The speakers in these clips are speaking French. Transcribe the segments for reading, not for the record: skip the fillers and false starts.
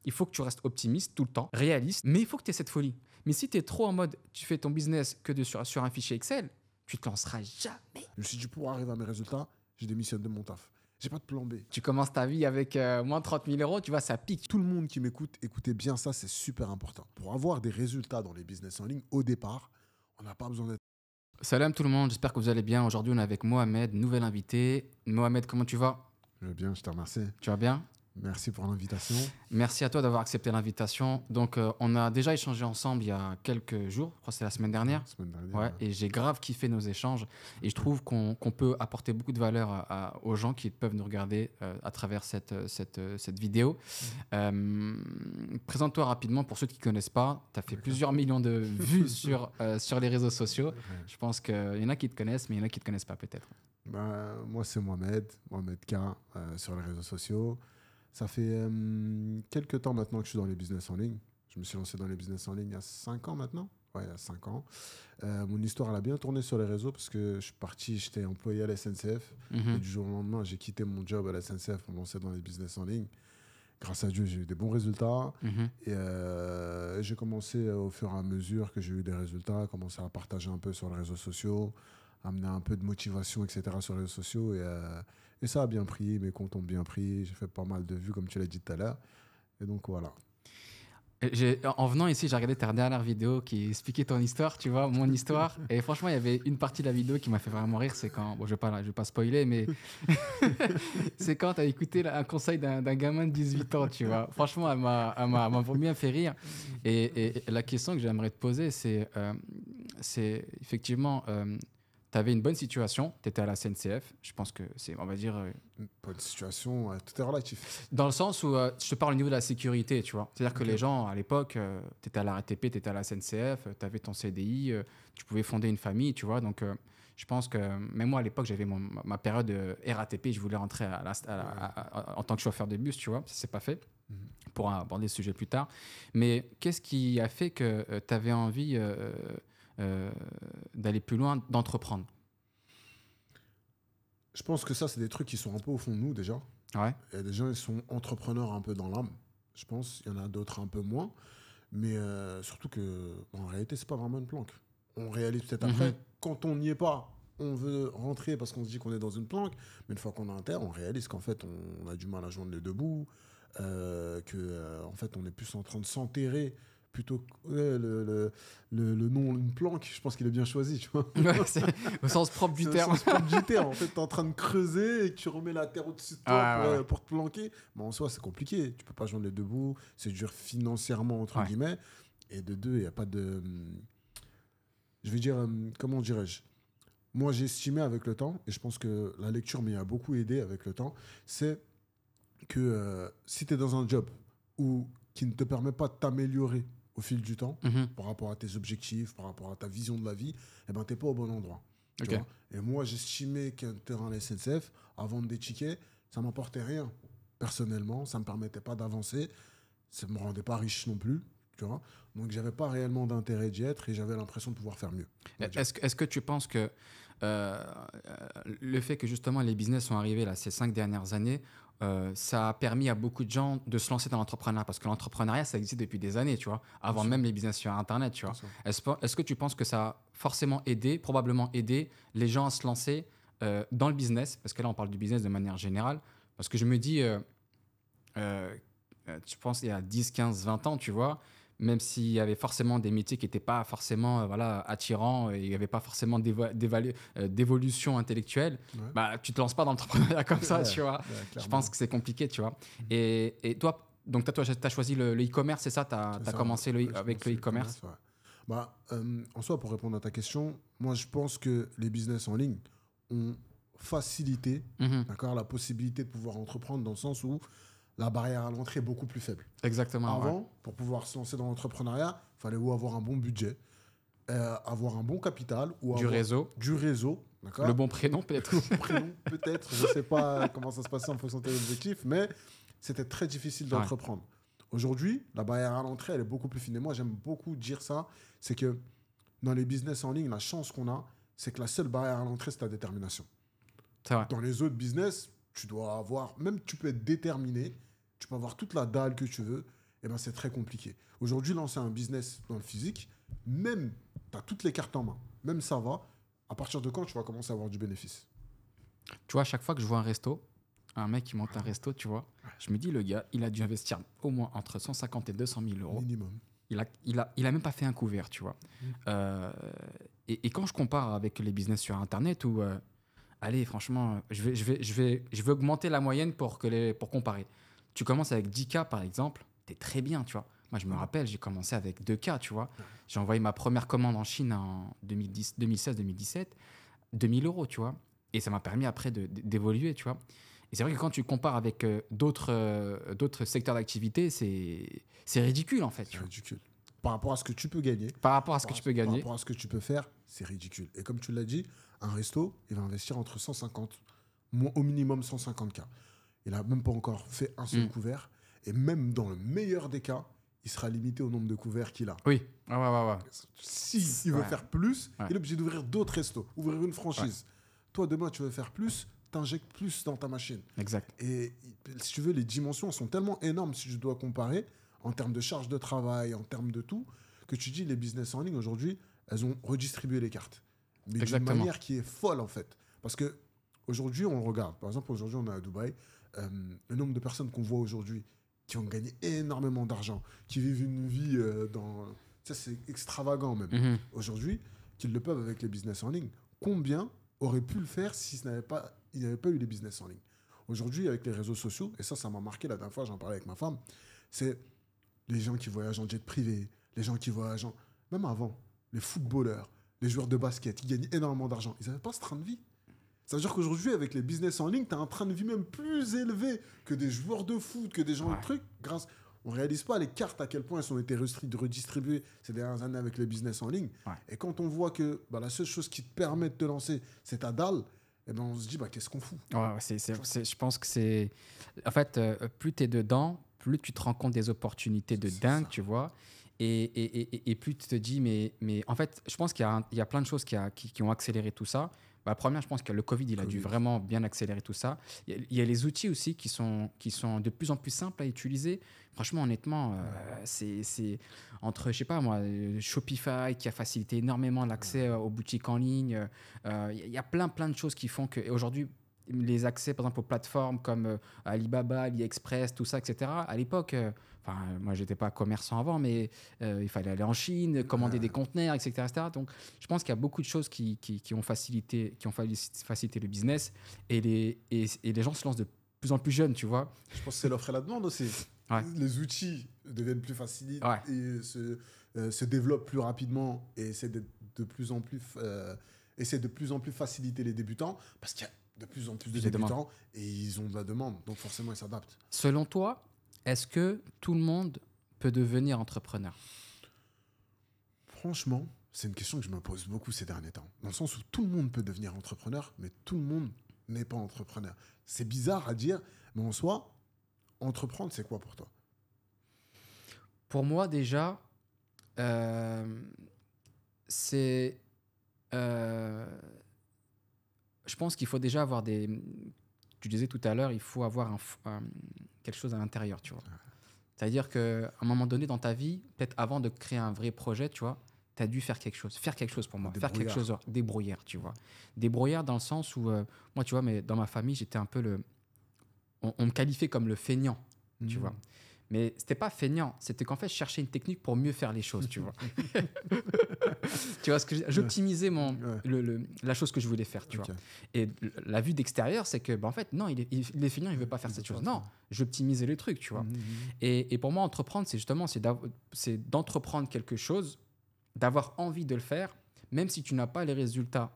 il faut que tu restes optimiste tout le temps, réaliste, mais il faut que tu aies cette folie. Mais si tu es trop en mode, tu fais ton business que sur un fichier Excel, tu te lanceras jamais. Je me suis dit, pour arriver à mes résultats, j'ai démissionné de mon taf. J'ai pas de plan B. Tu commences ta vie avec moins de 30 000 euros, tu vois, ça pique. Tout le monde qui m'écoute, écoutez bien ça, c'est super important. Pour avoir des résultats dans les business en ligne, au départ, on n'a pas besoin d'être... Salam tout le monde, j'espère que vous allez bien. Aujourd'hui, on est avec Mohamed, nouvel invité. Mohamed, comment tu vas? Je vais bien, je te remercie. Tu vas bien? Merci pour l'invitation. Merci à toi d'avoir accepté l'invitation. Donc, on a déjà échangé ensemble il y a quelques jours, je crois que c'est la semaine dernière. La semaine dernière. Ouais, et j'ai grave kiffé nos échanges. Et je trouve qu'on peut apporter beaucoup de valeur aux gens qui peuvent nous regarder à travers cette vidéo. Présente-toi rapidement pour ceux qui ne connaissent pas. Tu as fait plusieurs millions de vues sur les réseaux sociaux. Ouais. Je pense qu'il y en a qui te connaissent, mais il y en a qui ne te connaissent pas peut-être. Moi, c'est Mohamed K sur les réseaux sociaux. Ça fait quelques temps maintenant que je suis dans les business en ligne. Je me suis lancé dans les business en ligne il y a 5 ans maintenant. Ouais, il y a 5 ans. Mon histoire, elle a bien tourné sur les réseaux parce que je suis parti, j'étais employé à la SNCF. Et du jour au lendemain, j'ai quitté mon job à la SNCF pour me lancer dans les business en ligne. Grâce à Dieu, j'ai eu des bons résultats. Et j'ai commencé au fur et à mesure que j'ai eu des résultats, commencé à partager un peu sur les réseaux sociaux, amener un peu de motivation, etc. sur les réseaux sociaux. Et ça a bien pris, mes comptes ont bien pris. J'ai fait pas mal de vues, comme tu l'as dit tout à l'heure. Et donc, voilà. En venant ici, j'ai regardé ta dernière vidéo qui expliquait ton histoire, tu vois, mon histoire. Et franchement, il y avait une partie de la vidéo qui m'a fait vraiment rire. C'est quand, bon, je vais pas spoiler, mais c'est quand tu as écouté un conseil d'un gamin de 18 ans, tu vois. Franchement, elle m'a bien fait rire. Et la question que j'aimerais te poser, c'est effectivement, tu avais une bonne situation, tu étais à la SNCF. Je pense que c'est, on va dire... Une bonne situation, tout est relatif. Dans le sens où je te parle au niveau de la sécurité, tu vois. C'est-à-dire que les gens, à l'époque, tu étais à la RATP, tu étais à la SNCF, tu avais ton CDI, tu pouvais fonder une famille, tu vois. Donc, je pense que même moi, à l'époque, j'avais ma période RATP, je voulais rentrer en tant que chauffeur de bus, tu vois. Ça s'est pas fait pour aborder ce sujet plus tard. Mais qu'est-ce qui a fait que tu avais envie d'aller plus loin, d'entreprendre? Je pense que ça, c'est des trucs qui sont un peu au fond de nous, déjà. Ouais. Il y a des gens qui sont entrepreneurs un peu dans l'âme. Je pense. Il y en a d'autres un peu moins. Mais surtout que, en réalité, c'est pas vraiment une planque. On réalise peut-être après. Quand on n'y est pas, on veut rentrer parce qu'on se dit qu'on est dans une planque. Mais une fois qu'on est en terre, on réalise qu'en fait, on a du mal à joindre les deux bouts. En fait, on est plus en train de s'enterrer plutôt que le nom, une planque. Je pense qu'il est bien choisi, tu vois. Ouais, c'est au sens propre du terme. Au sens propre du terme. En fait, tu es en train de creuser et que tu remets la terre au-dessus de toi pour te planquer. Mais en soi, c'est compliqué. Tu peux pas joindre les deux bouts. C'est dur financièrement, entre guillemets. Et de deux, il n'y a pas de... Je vais dire, comment dirais-je? Moi, j'ai estimé avec le temps, et je pense que la lecture m'y a beaucoup aidé avec le temps, c'est que si tu es dans un job qui ne te permet pas de t'améliorer au fil du temps, par rapport à tes objectifs, par rapport à ta vision de la vie, eh ben, tu n'es pas au bon endroit. Tu vois. Et moi, j'estimais qu'un terrain à la SNCF, à vendre des tickets, ça ne m'apportait rien. Personnellement, ça ne me permettait pas d'avancer. Ça ne me rendait pas riche non plus. Tu vois. Donc, je n'avais pas réellement d'intérêt d'y être et j'avais l'impression de pouvoir faire mieux. Est-ce que tu penses que le fait que justement les business sont arrivés là, ces 5 dernières années, ça a permis à beaucoup de gens de se lancer dans l'entrepreneuriat? Parce que l'entrepreneuriat, ça existe depuis des années, tu vois, avant même les business sur Internet, tu vois. Est-ce que tu penses que ça a forcément aidé, probablement aidé les gens à se lancer dans le business? Parce que là, on parle du business de manière générale. Parce que je me dis, tu penses il y a 10, 15, 20 ans, tu vois, même s'il y avait forcément des métiers qui n'étaient pas forcément attirants, et il n'y avait pas forcément d'évolution intellectuelle, bah, tu ne te lances pas dans l'entrepreneuriat comme ça, tu vois. Je pense que c'est compliqué, tu vois. Et toi, donc tu as choisi le e-commerce, c'est ça? Tu as commencé avec le e-commerce? En soi, pour répondre à ta question, moi, je pense que les business en ligne ont facilité la possibilité de pouvoir entreprendre dans le sens où la barrière à l'entrée est beaucoup plus faible. Exactement. Avant, pour pouvoir se lancer dans l'entrepreneuriat, il fallait ou avoir un bon budget, avoir un bon capital, ou du réseau. D'accord. Le bon prénom, peut-être. Le bon prénom, peut-être. Je ne sais pas comment ça se passait en fonction de tes objectifs, mais c'était très difficile d'entreprendre. Aujourd'hui, la barrière à l'entrée, elle est beaucoup plus fine. Et moi, j'aime beaucoup dire ça, c'est que dans les business en ligne, la chance qu'on a, c'est que la seule barrière à l'entrée, c'est ta détermination. C'est vrai. Dans les autres business, tu dois avoir, même tu peux être déterminé, tu peux avoir toute la dalle que tu veux, eh ben, c'est très compliqué. Aujourd'hui, lancer un business dans le physique, même, tu as toutes les cartes en main, même ça va, à partir de quand tu vas commencer à avoir du bénéfice? Tu vois, à chaque fois que je vois un mec qui monte un resto, tu vois, je me dis, le gars, il a dû investir au moins entre 150 et 200 000 euros. Minimum. Il a même pas fait un couvert, tu vois. Et quand je compare avec les business sur Internet où, allez, franchement, je vais augmenter la moyenne pour comparer. Tu commences avec 10K, par exemple, t'es très bien, tu vois. Moi, je me rappelle, j'ai commencé avec 2K, tu vois. J'ai envoyé ma première commande en Chine en 2016-2017, 2000 euros, tu vois. Et ça m'a permis après d'évoluer, tu vois. Et c'est vrai que quand tu compares avec d'autres secteurs d'activité, c'est ridicule, en fait. C'est ridicule. Par rapport à ce que tu peux gagner. Par rapport à ce que tu peux gagner. Par rapport à ce que tu peux faire, c'est ridicule. Et comme tu l'as dit, un resto, il va investir entre 150, au minimum 150K. Il n'a même pas encore fait un seul couvert. Et même dans le meilleur des cas, il sera limité au nombre de couverts qu'il a. Oui. Ouais. Si il veut faire plus, il est obligé d'ouvrir d'autres restos, ouvrir une franchise. Toi, demain, tu veux faire plus, t'injectes plus dans ta machine. Exact. Et si tu veux, les dimensions sont tellement énormes si je dois comparer en termes de charge de travail, en termes de tout, que tu dis les business en ligne aujourd'hui, elles ont redistribué les cartes. Mais d'une manière qui est folle en fait. Parce que aujourd'hui, on le regarde. Par exemple, aujourd'hui, on est à Dubaï. Le nombre de personnes qu'on voit aujourd'hui qui ont gagné énormément d'argent, qui vivent une vie dans... Ça, c'est extravagant même. Aujourd'hui, qu'ils le peuvent avec les business en ligne. Combien auraient pu le faire si il n'y avait pas eu les business en ligne? Aujourd'hui, avec les réseaux sociaux, et ça m'a marqué la dernière fois, j'en parlais avec ma femme, c'est les gens qui voyagent en jet privé, les gens qui voyagent même avant, les footballeurs, les joueurs de basket, qui gagnent énormément d'argent. Ils n'avaient pas ce train de vie. Ça veut dire qu'aujourd'hui, avec les business en ligne, tu as un train de vie même plus élevé que des joueurs de foot, que des gens de trucs. On ne réalise pas les cartes à quel point elles ont été redistribuées ces dernières années avec les business en ligne. Et quand on voit que la seule chose qui te permet de te lancer, c'est ta dalle, eh ben on se dit, qu'est-ce qu'on fout? Je pense que c'est... En fait, plus tu es dedans, plus tu te rends compte des opportunités de dingue, tu vois. Et plus tu te dis, mais en fait, je pense qu'il y a plein de choses qui ont accéléré tout ça. La première, je pense que le Covid, il a dû vraiment bien accélérer tout ça. Il y a les outils aussi qui sont de plus en plus simples à utiliser. Franchement, honnêtement, c'est entre, je sais pas moi, Shopify qui a facilité énormément l'accès aux boutiques en ligne. Il y a plein de choses qui font qu'aujourd'hui, les accès, par exemple, aux plateformes comme Alibaba, AliExpress, tout ça, etc. À l'époque, moi, j'étais pas commerçant avant, mais il fallait aller en Chine, commander des conteneurs, etc., etc. Donc, je pense qu'il y a beaucoup de choses qui ont facilité le business et les gens se lancent de plus en plus jeunes, tu vois. Je pense que c'est l'offre et la demande aussi. Les outils deviennent plus faciles et se développent plus rapidement et essaient de plus en plus faciliter les débutants parce qu'il y a de plus en plus de débutants et ils ont de la demande, donc forcément ils s'adaptent. Selon toi, est-ce que tout le monde peut devenir entrepreneur? Franchement, c'est une question que je me pose beaucoup ces derniers temps, dans le sens où tout le monde peut devenir entrepreneur, mais tout le monde n'est pas entrepreneur. C'est bizarre à dire, mais en soi, entreprendre, c'est quoi pour toi? Pour moi, déjà, c'est... je pense qu'il faut déjà avoir des... Tu disais tout à l'heure, il faut avoir quelque chose à l'intérieur, tu vois. C'est-à-dire qu'à un moment donné dans ta vie, peut-être avant de créer un vrai projet, tu vois, tu as dû faire quelque chose. Faire quelque chose pour moi. Faire quelque chose, débrouillard, tu vois. Débrouillard dans le sens où, moi, tu vois, mais dans ma famille, j'étais un peu on me qualifiait comme le feignant, tu vois. Mais c'était pas feignant, c'était qu'en fait, je cherchais une technique pour mieux faire les choses, tu vois. Tu vois ce que j'optimisais la chose que je voulais faire, tu vois. Et la vue d'extérieur, c'est que, en fait, non, il est feignant, il veut pas faire cette chose. Non, j'optimisais le truc, tu vois. Et pour moi, entreprendre, c'est justement, c'est d'entreprendre quelque chose, d'avoir envie de le faire, même si tu n'as pas les résultats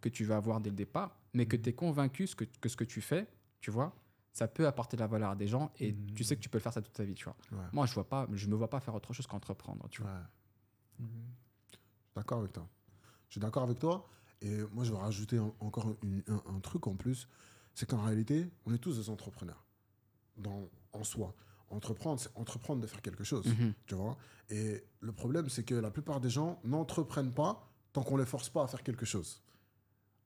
que tu vas avoir dès le départ, mais que tu es convaincu que ce que tu fais, tu vois, ça peut apporter de la valeur à des gens et tu sais que tu peux le faire ça toute ta vie, tu vois. Moi, je me vois pas faire autre chose qu'entreprendre, tu vois. Je suis d'accord avec toi. Je suis d'accord avec toi. Et moi, je vais rajouter encore un truc en plus. C'est qu'en réalité, on est tous des entrepreneurs en soi. Entreprendre, c'est entreprendre de faire quelque chose, tu vois. Et le problème, c'est que la plupart des gens n'entreprennent pas tant qu'on les force pas à faire quelque chose.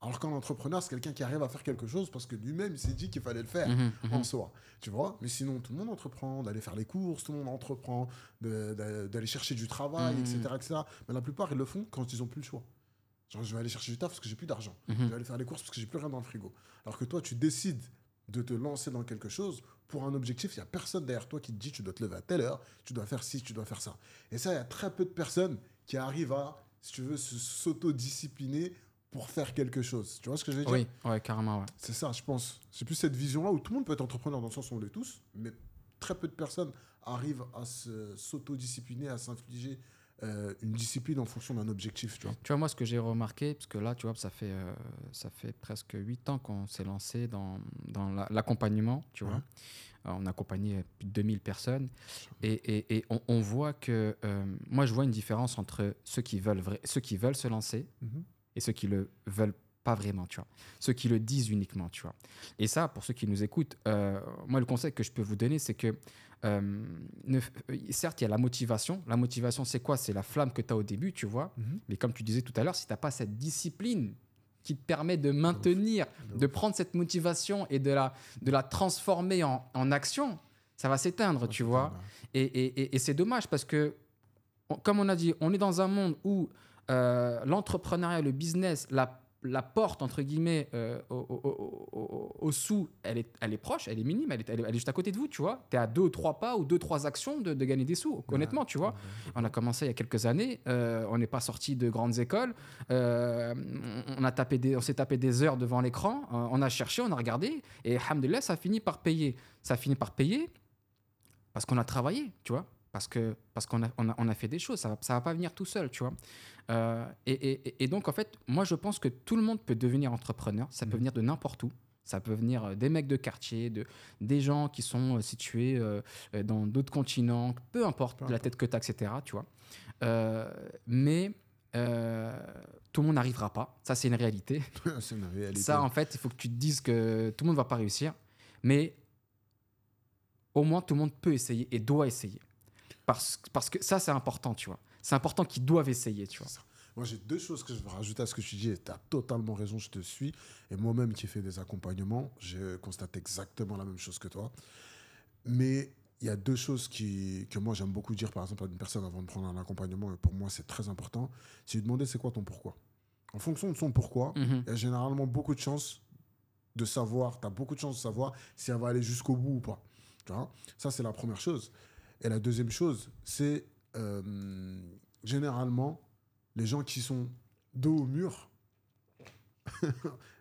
Alors qu'un entrepreneur, c'est quelqu'un qui arrive à faire quelque chose parce que lui-même, il s'est dit qu'il fallait le faire en soi. Tu vois? Mais sinon, tout le monde entreprend d'aller faire les courses, tout le monde entreprend d'aller chercher du travail, etc., etc. Mais la plupart, ils le font quand ils n'ont plus le choix. Genre, je vais aller chercher du taf parce que j'ai plus d'argent. Je vais aller faire les courses parce que j'ai plus rien dans le frigo. Alors que toi, tu décides de te lancer dans quelque chose pour un objectif. Il n'y a personne derrière toi qui te dit tu dois te lever à telle heure, tu dois faire ci, tu dois faire ça. Et ça, il y a très peu de personnes qui arrivent à, si tu veux, s'autodiscipliner pour faire quelque chose. Tu vois ce que je veux dire? Oui, ouais, carrément. Ouais. C'est ça, je pense. C'est plus cette vision-là où tout le monde peut être entrepreneur dans le sens où on l'est tous, mais très peu de personnes arrivent à s'autodiscipliner, à s'infliger une discipline en fonction d'un objectif. Tu vois, moi, ce que j'ai remarqué, parce que là, tu vois, ça fait presque 8 ans qu'on s'est lancé dans l'accompagnement, tu vois. On a accompagné plus de 2000 personnes et on voit que... moi, je vois une différence entre ceux qui veulent se lancer et ceux qui le veulent pas vraiment, tu vois. Ceux qui le disent uniquement, tu vois. Et ça, pour ceux qui nous écoutent, moi, le conseil que je peux vous donner, c'est que certes, il y a la motivation. La motivation, c'est quoi? C'est la flamme que tu as au début, tu vois. Mais comme tu disais tout à l'heure, si tu n'as pas cette discipline qui te permet de maintenir, de prendre cette motivation et de la transformer en action, ça va s'éteindre, tu vois. Et c'est dommage parce que, comme on a dit, on est dans un monde où l'entrepreneuriat, le business, la porte, entre guillemets, au sous, elle est proche, elle est minime, elle est juste à côté de vous, tu vois. Tu es à 2 ou 3 pas ou 2 3 actions de gagner des sous, honnêtement, tu vois. On a commencé il y a quelques années, on n'est pas sorti de grandes écoles, on s'est tapé des heures devant l'écran, on a cherché, on a regardé, et alhamdoulilah, ça finit par payer. Ça finit par payer parce qu'on a travaillé, tu vois. Parce qu'on a fait des choses, ça va pas venir tout seul, tu vois. Et donc, en fait, moi, je pense que tout le monde peut devenir entrepreneur. Ça peut venir de n'importe où. Ça peut venir des mecs de quartier, des gens qui sont situés dans d'autres continents, peu importe la tête que tu as, etc., tu vois. Mais tout le monde n'arrivera pas. Ça, c'est une réalité. C'est une réalité. Ça, en fait, il faut que tu te dises que tout le monde ne va pas réussir. Mais au moins, tout le monde peut essayer et doit essayer. Parce que ça, c'est important, tu vois. C'est important qu'ils doivent essayer, tu vois. Moi, j'ai 2 choses que je veux rajouter à ce que tu dis. Tu as totalement raison, je te suis. Et moi-même qui fais des accompagnements, je constate exactement la même chose que toi. Mais il y a 2 choses que moi, j'aime beaucoup dire, par exemple, à une personne avant de prendre un accompagnement. Et pour moi, c'est très important. C'est lui demander c'est quoi ton pourquoi. En fonction de son pourquoi, il y a généralement beaucoup de chances de savoir, tu as beaucoup de chances de savoir si elle va aller jusqu'au bout ou pas. Tu vois, ça, c'est la première chose. Et la deuxième chose, c'est généralement les gens qui sont dos au mur,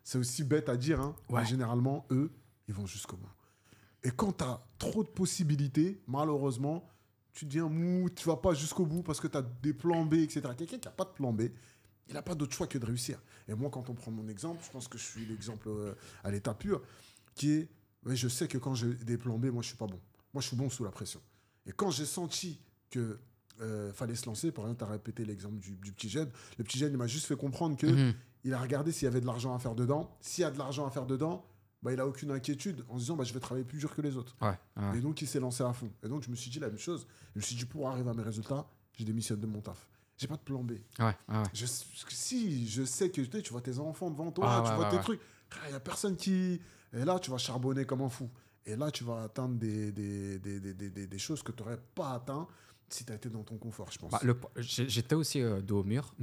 c'est aussi bête à dire, hein, mais généralement, eux, ils vont jusqu'au bout. Et quand tu as trop de possibilités, malheureusement, tu deviens mou, tu ne vas pas jusqu'au bout parce que tu as des plans B, etc. Quelqu'un qui n'a pas de plan B, il n'a pas d'autre choix que de réussir. Et moi, quand on prend mon exemple, je pense que je suis l'exemple à l'état pur, qui est, je sais que quand j'ai des plans B, moi, je ne suis pas bon. Moi, je suis bon sous la pression. Et quand j'ai senti que fallait se lancer, par exemple, tu as répété l'exemple du petit jeune. Le petit jeune, il m'a juste fait comprendre qu'il a regardé s'il y avait de l'argent à faire dedans. S'il y a de l'argent à faire dedans, bah, il n'a aucune inquiétude en se disant je vais travailler plus dur que les autres. Et donc, il s'est lancé à fond. Et donc, je me suis dit la même chose. Je me suis dit, pour arriver à mes résultats, je démissionne de mon taf. J'ai pas de plan B. Si je sais que tu vois tes enfants devant toi, tu vois tes trucs, il n'y a personne qui... Et là, tu vas charbonner comme un fou. Et là, tu vas atteindre des choses que tu n'aurais pas atteint si tu as été dans ton confort, je pense. J'étais aussi dos au mur.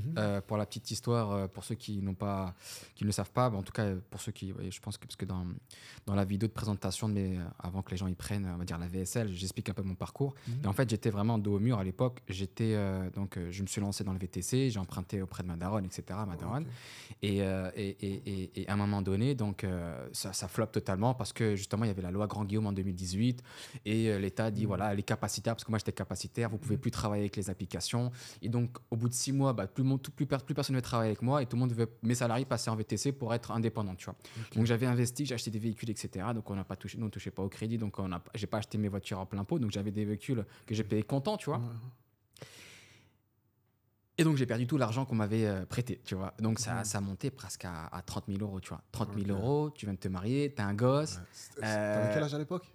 Pour la petite histoire, pour ceux qui ne savent pas, en tout cas pour ceux qui... je pense que parce que dans la vidéo de présentation, avant que les gens y prennent, on va dire la VSL, j'explique un peu mon parcours. Et en fait, j'étais vraiment dos au mur à l'époque. Je me suis lancé dans le VTC, j'ai emprunté auprès de ma daronne, etc. Et à un moment donné, ça floppe totalement parce que justement, il y avait la loi Grand Guillaume en 2018 et l'État dit, voilà, les capacitaires, parce que moi j'étais capacitaire, vous pouvez plus travailler avec les applications. Et donc, au bout de 6 mois, plus personne ne veut travailler avec moi et tout le monde veut, mes salariés, passer en VTC pour être indépendant, tu vois. Donc, j'avais investi, j'ai acheté des véhicules, etc. Donc, on ne touchait pas au crédit. Donc, j'ai pas acheté mes voitures en plein pot. Donc, j'avais des véhicules que j'ai payés comptant, tu vois. Et donc, j'ai perdu tout l'argent qu'on m'avait prêté, tu vois. Donc, ça montait presque à 30 000 euros, tu vois. 30 000 euros, tu viens de te marier, tu as un gosse. T'avais quel âge à l'époque ?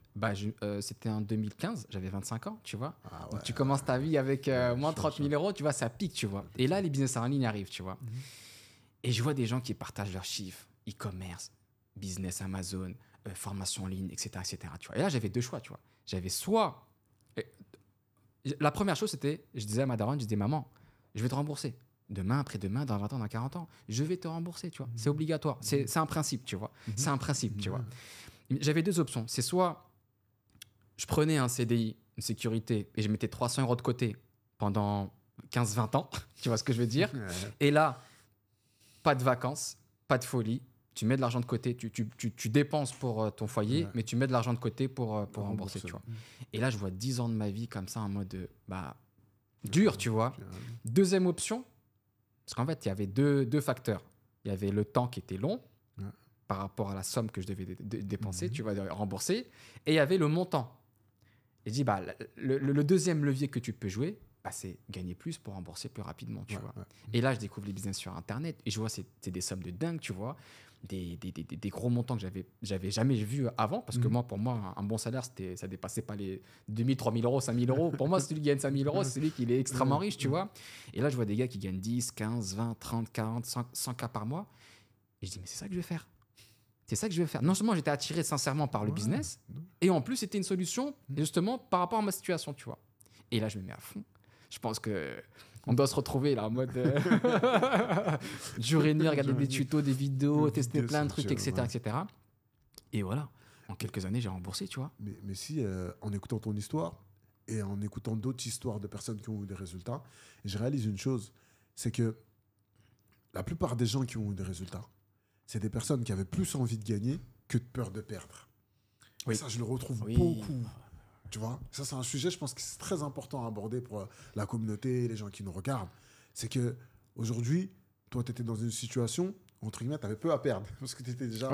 C'était en 2015, j'avais 25 ans, tu vois. Donc, tu commences ta vie avec moins de 30 000 euros, tu vois, ça pique, tu vois. Et là, les business en ligne arrivent, tu vois. Et je vois des gens qui partagent leurs chiffres, e-commerce, business Amazon, formation en ligne, etc., etc. Tu vois. Et là, j'avais deux choix, tu vois. J'avais soit... La première chose, c'était, je disais à ma daronne, je disais, maman, je vais te rembourser. Demain, après-demain, dans 20 ans, dans 40 ans, je vais te rembourser, tu vois. C'est obligatoire. C'est un principe, tu vois. C'est un principe, tu vois. J'avais deux options. C'est soit je prenais un CDI, une sécurité, et je mettais 300 € de côté pendant 15-20 ans, tu vois ce que je veux dire. Et là, pas de vacances, pas de folie. Tu mets de l'argent de côté, tu dépenses pour ton foyer, mais tu mets de l'argent de côté pour rembourser, tu vois. Et là, je vois 10 ans de ma vie comme ça en mode dur, tu vois. Deuxième option, parce qu'en fait, il y avait deux facteurs. Il y avait le temps qui était long par rapport à la somme que je devais dépenser, tu vas rembourser, et il y avait le montant. Et je dis, le deuxième levier que tu peux jouer, c'est gagner plus pour rembourser plus rapidement, tu vois. Et là, je découvre les business sur Internet et je vois c'est des sommes de dingue, tu vois. Des gros montants que j'avais jamais vu avant, parce que pour moi, un bon salaire, ça dépassait pas les 2000, 3000 €, 5000 €. Pour moi, celui qui gagne 5000 €, c'est celui qui est extrêmement riche, tu vois. Et là, je vois des gars qui gagnent 10, 15, 20, 30, 40, 100 K par mois. Et je dis, mais c'est ça que je vais faire. C'est ça que je vais faire. Non seulement j'étais attiré sincèrement par le business, et en plus, c'était une solution, justement, par rapport à ma situation, tu vois. Et là, je me mets à fond. Je pense qu'on doit se retrouver là en mode jour et nuit, regarder des tutos, des vidéos, tester plein de trucs, etc., etc. Et voilà, en quelques années, j'ai remboursé, tu vois. Mais si, en écoutant ton histoire et en écoutant d'autres histoires de personnes qui ont eu des résultats, je réalise une chose, c'est que la plupart des gens qui ont eu des résultats, c'est des personnes qui avaient plus envie de gagner que de peur de perdre. Oui. Et ça, je le retrouve beaucoup. Tu vois, ça, c'est un sujet, je pense que c'est très important à aborder pour la communauté, les gens qui nous regardent. C'est qu'aujourd'hui, toi, tu étais dans une situation, entre guillemets, tu avais peu à perdre. Parce que tu étais déjà.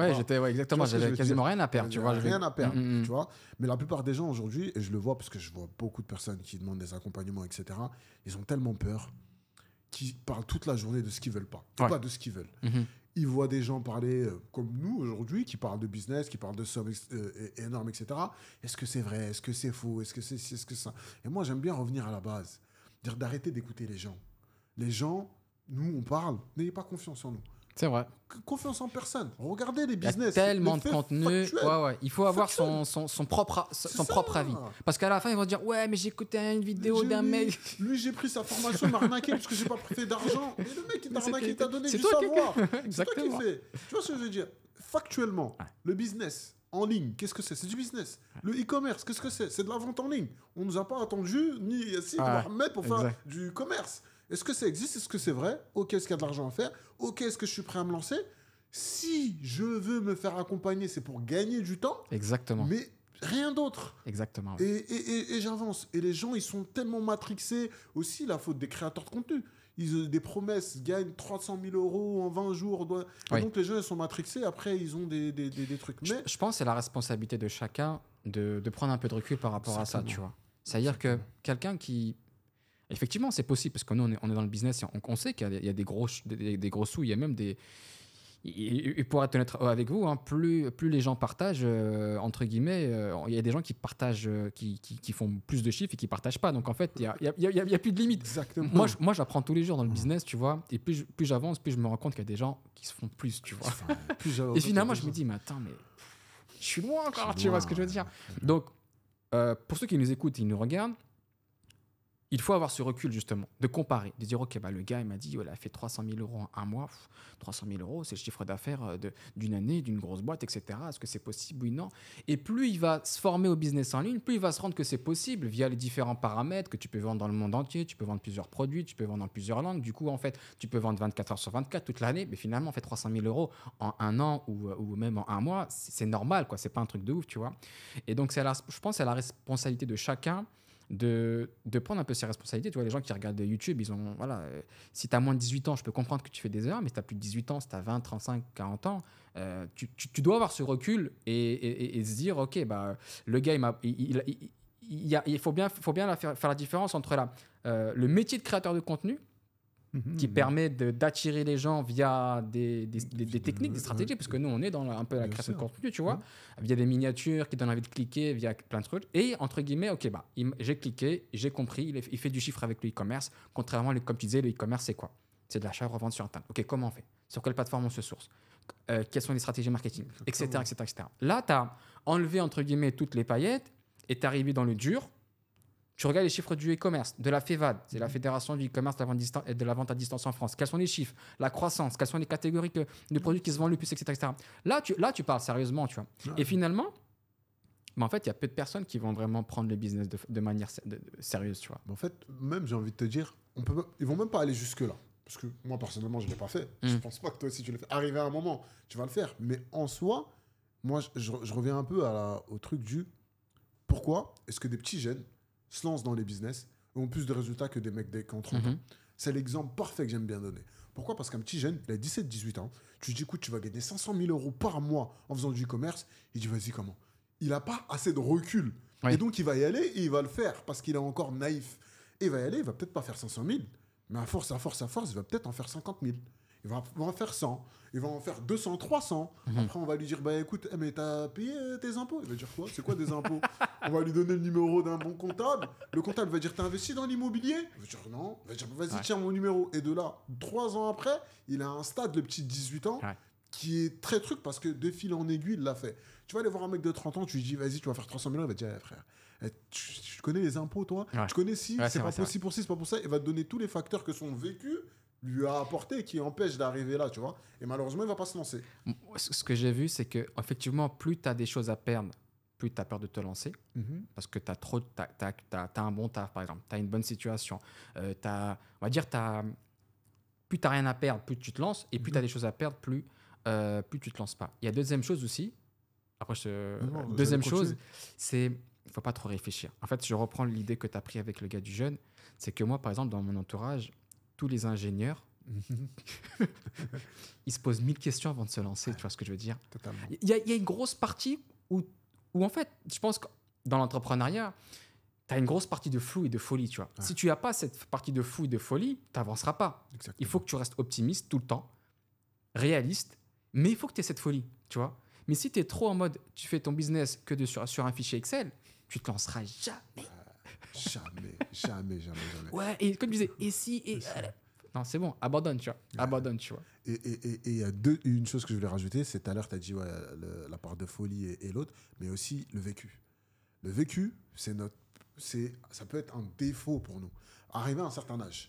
Exactement. J'avais quasiment rien à perdre. Tu vois, rien à perdre. Tu vois. Mais la plupart des gens aujourd'hui, et je le vois parce que je vois beaucoup de personnes qui demandent des accompagnements, etc., ils ont tellement peur qu'ils parlent toute la journée de ce qu'ils veulent pas. Pas de ce qu'ils veulent. Ils voient des gens parler comme nous aujourd'hui, qui parlent de business, qui parlent de sommes énormes, etc. Est-ce que c'est vrai? Est-ce que c'est faux? Est-ce que c'est ci? Est-ce que ça? Et moi, j'aime bien revenir à la base. Dire d'arrêter d'écouter les gens. Les gens, nous, on parle. N'ayez pas confiance en nous. C'est vrai. Confiance en personne. Regardez les business. Il y a tellement de contenu. Il faut avoir son propre avis. Parce qu'à la fin, ils vont dire, ouais, mais j'ai écouté une vidéo d'un mec. Lui, j'ai pris sa formation, il m'a arnaqué parce que j'ai pas fait d'argent. Et le mec, il t'a arnaqué, il t'a donné du savoir. C'est toi qui fais. Tu vois ce que je veux dire? Factuellement, le business en ligne, qu'est-ce que c'est? C'est du business. Le e-commerce, qu'est-ce que c'est? C'est de la vente en ligne. On nous a pas attendu, ni Yassine, ni Mohamed pour faire du commerce. Est-ce que ça existe? Est-ce que c'est vrai? Ok, est-ce qu'il y a de l'argent à faire? Ok, est-ce que je suis prêt à me lancer? Si je veux me faire accompagner, c'est pour gagner du temps. Exactement. Mais rien d'autre. Exactement. Et j'avance. Et les gens, ils sont tellement matrixés. Aussi, la faute des créateurs de contenu. Ils ont des promesses, gagnent 300 000 € en 20 jours. Et donc, les gens, ils sont matrixés. Après, ils ont des trucs. Mais je pense que c'est la responsabilité de chacun de prendre un peu de recul par rapport à ça, tu vois. C'est-à-dire que quelqu'un qui... Effectivement, c'est possible, parce que nous, on est dans le business, et on sait qu'il y a des gros sous, il y a même des... Et pour être honnête avec vous, plus les gens partagent, entre guillemets, il y a des gens qui partagent, qui font plus de chiffres et qui ne partagent pas. Donc en fait, il n'y a plus de limite. Exactement. Moi, j'apprends tous les jours dans le business, tu vois, et plus j'avance, plus je me rends compte qu'il y a des gens qui se font plus, tu vois. Et finalement, je me dis, mais attends, mais je suis loin encore, tu vois ce que je veux dire. Donc, pour ceux qui nous écoutent et qui nous regardent, il faut avoir ce recul, justement, de comparer, de dire, OK, le gars, il m'a dit, il a fait 300 000 € en un mois. 300 000 €, c'est le chiffre d'affaires d'une année, d'une grosse boîte, etc. Est-ce que c'est possible? Oui, non. Et plus il va se former au business en ligne, plus il va se rendre que c'est possible via les différents paramètres que tu peux vendre dans le monde entier. Tu peux vendre plusieurs produits, tu peux vendre dans plusieurs langues. Du coup, en fait, tu peux vendre 24 heures sur 24 toute l'année. Mais finalement, on fait 300 000 € en un an ou même en un mois. C'est normal, quoi. C'est pas un truc de ouf, tu vois. Et donc, je pense que c'est la responsabilité de chacun de prendre un peu ses responsabilités. Tu vois, les gens qui regardent YouTube, ils ont, si tu as moins de 18 ans, je peux comprendre que tu fais des erreurs, mais si tu as plus de 18 ans, si tu as 20, 35, 40 ans, tu dois avoir ce recul et se dire, OK, le gars, il faut bien faire la différence entre le métier de créateur de contenu, qui permet d'attirer les gens via des techniques, des stratégies, parce que nous, on est dans un peu la création de contenu, tu vois, via des miniatures qui donnent envie de cliquer, via plein de trucs. Et entre guillemets, OK, j'ai cliqué, j'ai compris, il fait du chiffre avec le e-commerce. Contrairement, comme tu disais, le e-commerce, c'est quoi? C'est de l'achat-revente sur Internet. OK, comment on fait? sur quelle plateforme on se source, quelles sont les stratégies marketing, etc., etc., etc. Là, tu as enlevé, entre guillemets, toutes les paillettes et tu es arrivé dans le dur. Tu regardes les chiffres du e-commerce, de la FEVAD, c'est la Fédération du e-commerce de la vente à distance en France. Quels sont les chiffres, la croissance, quelles sont les catégories de produits qui se vendent le plus, etc., etc. Là, tu parles sérieusement, tu vois. Et finalement, en fait, il y a peu de personnes qui vont vraiment prendre le business de manière sérieuse, tu vois. En fait, même, j'ai envie de te dire, ils vont même pas aller jusque-là. Parce que moi, personnellement, je ne l'ai pas fait. Je pense pas que toi aussi, tu l'as fait. Arrivé à un moment, tu vas le faire. Mais en soi, moi, je reviens un peu au truc du pourquoi est-ce que des petits jeunes se lancent dans les business et ont plus de résultats que des mecs qui ont 30 ans. C'est l'exemple parfait que j'aime bien donner. Pourquoi ? Parce qu'un petit jeune, il a 17-18 ans, tu lui dis, écoute, tu vas gagner 500 000 euros par mois en faisant du e-commerce. Il dit, vas-y, comment ? Il n'a pas assez de recul. Oui. Et donc, il va y aller et il va le faire parce qu'il est encore naïf. Et il va y aller, il va peut-être pas faire 500 000, mais à force, il va peut-être en faire 50 000. Il va en faire 100, il va en faire 200, 300. Après, on va lui dire, bah écoute, mais t'as payé tes impôts. Il va dire quoi ? C'est quoi des impôts ? On va lui donner le numéro d'un bon comptable. Le comptable va dire, t'as investi dans l'immobilier ? Il va dire non. Il va dire, vas-y, tiens mon numéro. Et de là, 3 ans après, il a un stade, le petit 18 ans, qui est très truc parce que de fil en aiguille, il l'a fait. Tu vas aller voir un mec de 30 ans, tu lui dis, vas-y, tu vas faire 300 000 euros. Il va te dire, frère, tu connais les impôts, toi ? Tu connais si, c'est pas possible pour ci, c'est pas pour ça. Il va te donner tous les facteurs que son vécu lui a apporté qui empêche d'arriver là, tu vois. Et malheureusement, il va pas se lancer. Ce que j'ai vu, c'est que effectivement, plus tu as des choses à perdre, plus tu as peur de te lancer. Parce que tu as un bon taf, par exemple. Tu as une bonne situation. On va dire, plus tu n'as rien à perdre, plus tu te lances. Et plus tu as des choses à perdre, plus tu te lances pas. Il y a deuxième chose aussi. Après, deuxième chose, c'est il ne faut pas trop réfléchir. En fait, je reprends l'idée que tu as pris avec le gars du jeune. C'est que moi, par exemple, dans mon entourage, tous les ingénieurs, ils se posent 1000 questions avant de se lancer, tu vois ce que je veux dire ? Totalement. Il y a une grosse partie où en fait, je pense que dans l'entrepreneuriat, tu as une grosse partie de flou et de folie, tu vois. Si tu n'as pas cette partie de flou et de folie, tu n'avanceras pas. Exactement. Il faut que tu restes optimiste tout le temps, réaliste, mais il faut que tu aies cette folie, tu vois. Mais si tu es trop en mode, tu fais ton business que sur un fichier Excel, tu te lanceras jamais. Jamais. Ouais, et comme tu disais, et si, et... Non, c'est bon, abandonne, tu vois. Abandonne, tu vois. Et il y a une chose que je voulais rajouter, c'est tout à l'heure, tu as dit la part de folie et l'autre, mais aussi le vécu. Le vécu, ça peut être un défaut pour nous. Arrivé à un certain âge.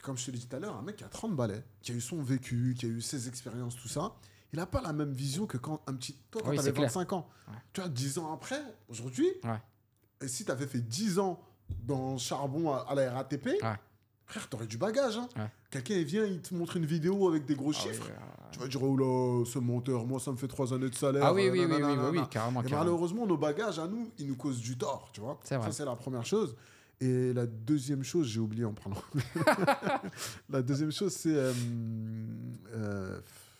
Comme je te l'ai dit tout à l'heure, un mec qui a 30 balais, qui a eu son vécu, qui a eu ses expériences, tout ça, il n'a pas la même vision que quand toi, quand tu avais 25 ans. Ouais. Tu vois, 10 ans après, aujourd'hui, et si tu avais fait 10 ans dans le charbon à la RATP, frère, tu aurais du bagage. Hein. Quelqu'un vient, il te montre une vidéo avec des gros chiffres. Tu vas dire, oh là, ce menteur, moi, ça me fait 3 années de salaire. Ah oui, carrément. Et malheureusement, nos bagages à nous, ils nous causent du tort, tu vois. Ça, c'est la première chose. Et la deuxième chose, j'ai oublié en parlant. La deuxième chose, c'est...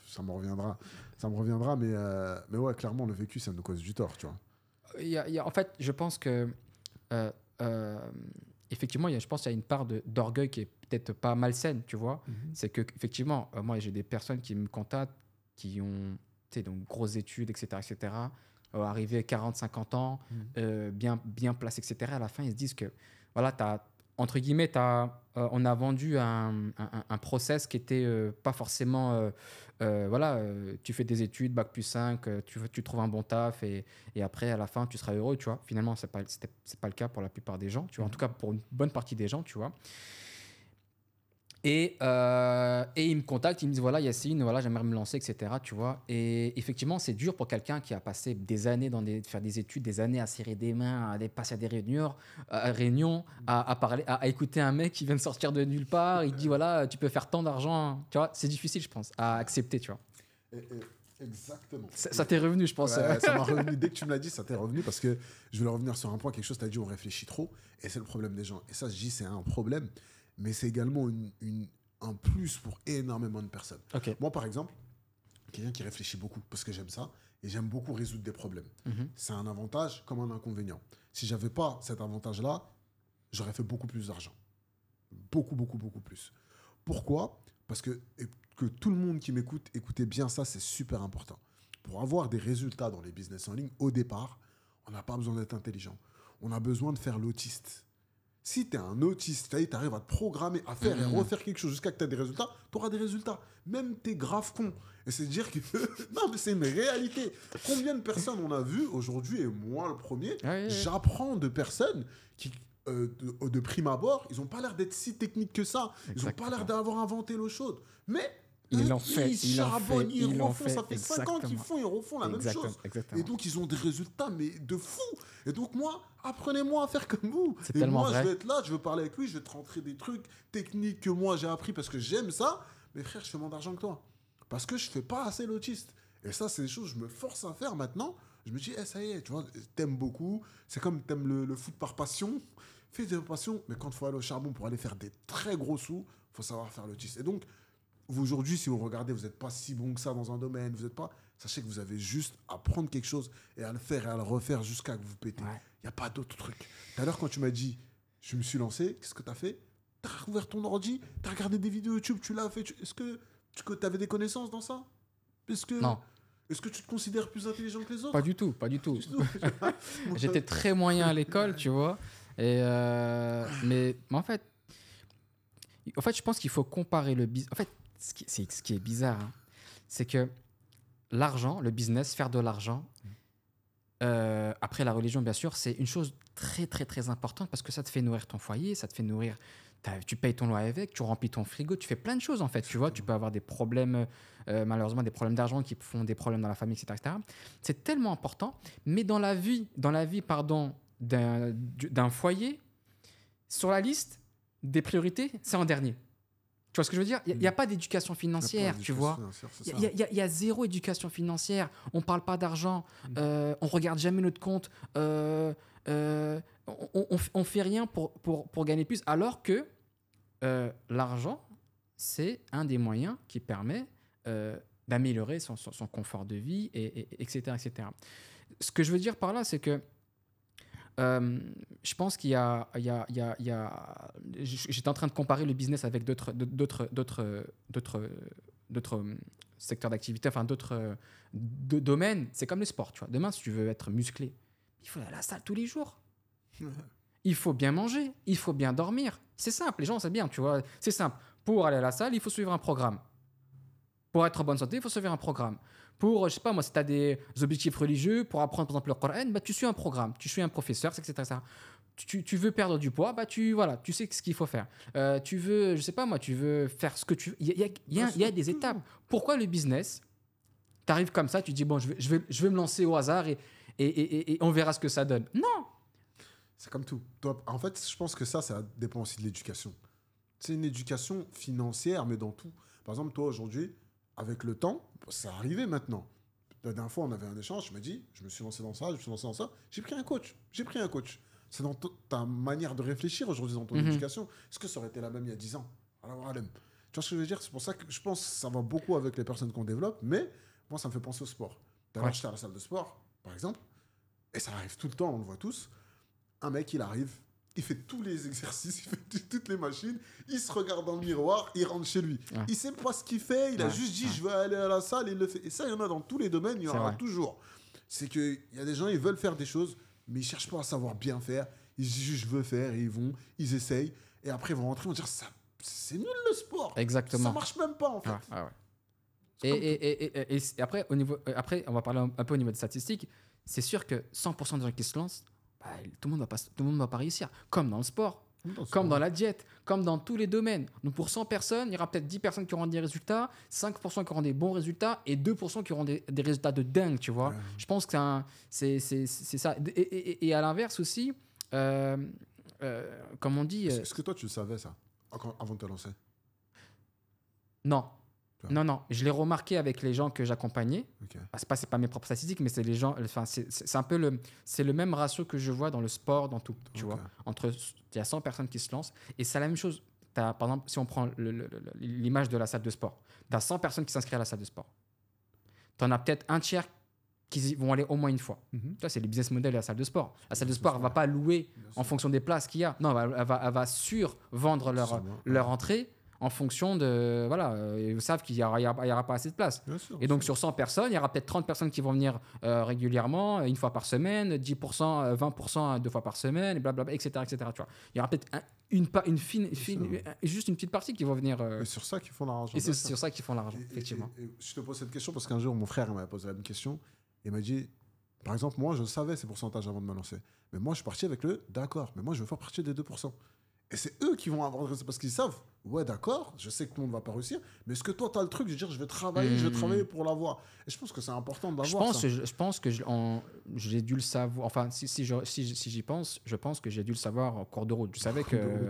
ça me reviendra, mais ouais, clairement, le vécu, ça nous cause du tort, tu vois. En fait, je pense que... effectivement, je pense qu'il y a une part d'orgueil qui est peut-être pas malsaine, tu vois. C'est que effectivement, moi, j'ai des personnes qui me contactent, qui ont donc grosses études, etc., arrivés à 40-50 ans, bien placés, etc. À la fin, ils se disent que, voilà, entre guillemets, on a vendu un process qui était pas forcément... tu fais des études, bac plus 5, tu trouves un bon taf et après, à la fin, tu seras heureux, tu vois. Finalement, c'est pas le cas pour la plupart des gens, tu vois. En tout cas, pour une bonne partie des gens, tu vois. Et ils me contactent, ils me disent, voilà, Yacine, voilà, j'aimerais me lancer, etc., tu vois. Et effectivement, c'est dur pour quelqu'un qui a passé des années faire des études, des années à serrer des mains, à passer à des réunions, à parler, à écouter un mec qui vient de sortir de nulle part, il dit, voilà, tu peux faire tant d'argent, tu vois. C'est difficile, je pense, à accepter, tu vois. Exactement. Ça t'est revenu, je pense. Ouais, ça m'a revenu. Dès que tu me l'as dit, ça t'est revenu parce que je voulais revenir sur un point, quelque chose, tu as dit, on réfléchit trop, et c'est le problème des gens. Et ça, je dis, c'est un problème. Mais c'est également un plus pour énormément de personnes. Okay. Moi, par exemple, quelqu'un qui réfléchit beaucoup, parce que j'aime ça, et j'aime beaucoup résoudre des problèmes. C'est un avantage comme un inconvénient. Si je n'avais pas cet avantage-là, j'aurais fait beaucoup plus d'argent. Beaucoup plus. Pourquoi ? Parce que tout le monde qui m'écoute, écoutez bien ça, c'est super important. Pour avoir des résultats dans les business en ligne, au départ, on n'a pas besoin d'être intelligent. On a besoin de faire l'autiste. Si tu es un autiste, tu arrives à te programmer, à faire et à refaire quelque chose jusqu'à que tu aies des résultats, tu auras des résultats. Même tu es grave con. Et c'est dire que... non, mais c'est une réalité. Combien de personnes on a vu aujourd'hui, et moi le premier, j'apprends de personnes qui, de prime abord, ils n'ont pas l'air d'être si techniques que ça. Ils n'ont pas l'air d'avoir inventé l'eau chaude. Mais... Ils charbonnent, ils refont, ça fait 5 ans qu'ils font, ils refont la même chose. Et donc, ils ont des résultats, mais de fou. Et donc, moi, apprenez-moi à faire comme vous. C'est et tellement moi, vrai. je vais être là, je veux parler avec lui, je vais te rentrer des trucs techniques que moi, j'ai appris parce que j'aime ça. Mais frère, je fais moins d'argent que toi. Parce que je fais pas assez l'autiste. Et ça, c'est des choses que je me force à faire maintenant. Je me dis, ça y est, tu vois, t'aimes beaucoup. C'est comme t'aimes le foot par passion. Fais des passions, mais quand il faut aller au charbon pour aller faire des très gros sous, il faut savoir faire l'autiste. Et donc, vous, aujourd'hui, si vous regardez, vous n'êtes pas si bon que ça dans un domaine, vous n'êtes pas... Sachez que vous avez juste à prendre quelque chose et à le faire et à le refaire jusqu'à que vous pétez. Il n'y a pas d'autre truc. Tout à l'heure, quand tu m'as dit, je me suis lancé, qu'est-ce que tu as fait? Tu as ouvert ton ordi, tu as regardé des vidéos YouTube, tu l'as fait. Est-ce que tu avais des connaissances dans ça? Non. Est-ce que tu te considères plus intelligent que les autres? Pas du tout, pas du tout. J'étais très moyen à l'école, tu vois. Et mais en fait, je pense qu'il faut comparer le business. En fait, ce qui est bizarre, hein, c'est que l'argent, le business, faire de l'argent, après la religion, bien sûr, c'est une chose très, très, très importante parce que ça te fait nourrir ton foyer, ça te fait nourrir... Tu payes ton loyer avec, tu remplis ton frigo, tu fais plein de choses, en fait. Tu vois, tu peux avoir des problèmes, malheureusement, des problèmes d'argent qui font des problèmes dans la famille, etc. etc. C'est tellement important. Mais dans la vie d'un foyer, sur la liste des priorités, c'est en dernier. Tu vois ce que je veux dire? Il n'y a pas d'éducation financière, tu vois. Il y a zéro éducation financière. On ne parle pas d'argent. On ne regarde jamais notre compte. On ne fait rien pour gagner plus. Alors que l'argent, c'est un des moyens qui permet d'améliorer son confort de vie, etc., etc. Ce que je veux dire par là, c'est que je pense qu'il y a j'étais en train de comparer le business avec d'autres secteurs d'activité, enfin d'autres domaines. C'est comme le sport, tu vois. Demain, si tu veux être musclé, il faut aller à la salle tous les jours. Il faut bien manger, il faut bien dormir. C'est simple, les gens savent bien, tu vois. C'est simple. Pour aller à la salle, il faut suivre un programme. Pour être en bonne santé, il faut suivre un programme. Pour, je sais pas moi, si tu as des objectifs religieux, pour apprendre par exemple le Coran, bah, tu suis un programme, tu suis un professeur, etc. Tu veux perdre du poids, bah, tu sais ce qu'il faut faire. Tu veux, je sais pas moi, tu veux faire ce que tu veux. Il y a des étapes. Pourquoi le business, tu arrives comme ça, tu dis, bon, je vais me lancer au hasard et on verra ce que ça donne. Non. C'est comme tout. En fait, je pense que ça dépend aussi de l'éducation. C'est une éducation financière, mais dans tout. Par exemple, toi, aujourd'hui, avec le temps, ça arrivait maintenant. La dernière fois, on avait un échange, je me dis, je me suis lancé dans ça, j'ai pris un coach. C'est dans ta manière de réfléchir aujourd'hui, dans ton éducation. Est-ce que ça aurait été la même il y a 10 ans? Alors, tu vois ce que je veux dire? C'est pour ça que je pense que ça va beaucoup avec les personnes qu'on développe, mais moi, ça me fait penser au sport. D'ailleurs, j'étais à la salle de sport, par exemple, et ça arrive tout le temps, on le voit tous. Un mec, il arrive, il fait tous les exercices, il fait toutes les machines, il se regarde dans le miroir, il rentre chez lui. Ouais. Il sait pas ce qu'il fait, il a juste dit je veux aller à la salle et il le fait. Et ça, il y en a dans tous les domaines, il y en aura toujours. C'est qu'il y a des gens, ils veulent faire des choses, mais ils cherchent pas à savoir bien faire. Ils disent juste je veux faire et ils essayent. Et après, ils vont rentrer, ils vont dire c'est nul le sport. Exactement. Ça marche même pas en fait. Et après, on va parler un peu au niveau des statistiques. C'est sûr que 100% des gens qui se lancent, tout le monde va pas réussir. Comme dans le sport, comme dans la diète, comme dans tous les domaines. Donc pour 100 personnes, il y aura peut-être 10 personnes qui auront des résultats, 5% qui auront des bons résultats et 2% qui auront des résultats de dingue, tu vois. Je pense que c'est ça. Et à l'inverse aussi, comme on dit... Est-ce que toi, tu le savais ça, avant de te lancer? Non. Non, je l'ai remarqué avec les gens que j'accompagnais. Okay. C'est pas mes propres statistiques, mais c'est les gens. Enfin, c'est un peu le même ratio que je vois dans le sport, dans tout. Tu vois, il y a 100 personnes qui se lancent et c'est la même chose. Par exemple, si on prend l'image de la salle de sport, tu as 100 personnes qui s'inscrivent à la salle de sport. Tu en as peut-être un tiers qui vont aller au moins une fois. Ça, c'est le business model de la salle de sport. La salle de sport ne va pas louer en fonction des places qu'il y a. Non, elle va survendre leur entrée en fonction de... Voilà, ils savent qu'il n'y aura pas assez de place. Et donc, sur 100 personnes, il y aura peut-être 30 personnes qui vont venir régulièrement, une fois par semaine, 10%, 20% 2 fois par semaine, et blablabla, etc., etc. Tu vois. Il y aura peut-être juste une petite partie qui va venir... C'est sur ça qu'ils font l'argent. Et c'est sur ça qu'ils font l'argent, effectivement. Et je te pose cette question parce qu'un jour, mon frère m'a posé la même question. Il m'a dit, par exemple, moi, je savais ces pourcentages avant de me lancer. Mais moi, je suis parti avec le d'accord, mais moi, je veux faire partie des 2%. Et c'est eux qui vont avoir raison parce qu'ils savent, ouais, d'accord, je sais que tout le monde ne va pas réussir, mais est-ce que toi, tu as le truc de dire, je vais travailler pour l'avoir. Et je pense que c'est important d'avoir ça. Je pense que j'ai dû le savoir. Enfin, si j'y pense, je pense que j'ai dû le savoir en cours de route. Je savais que,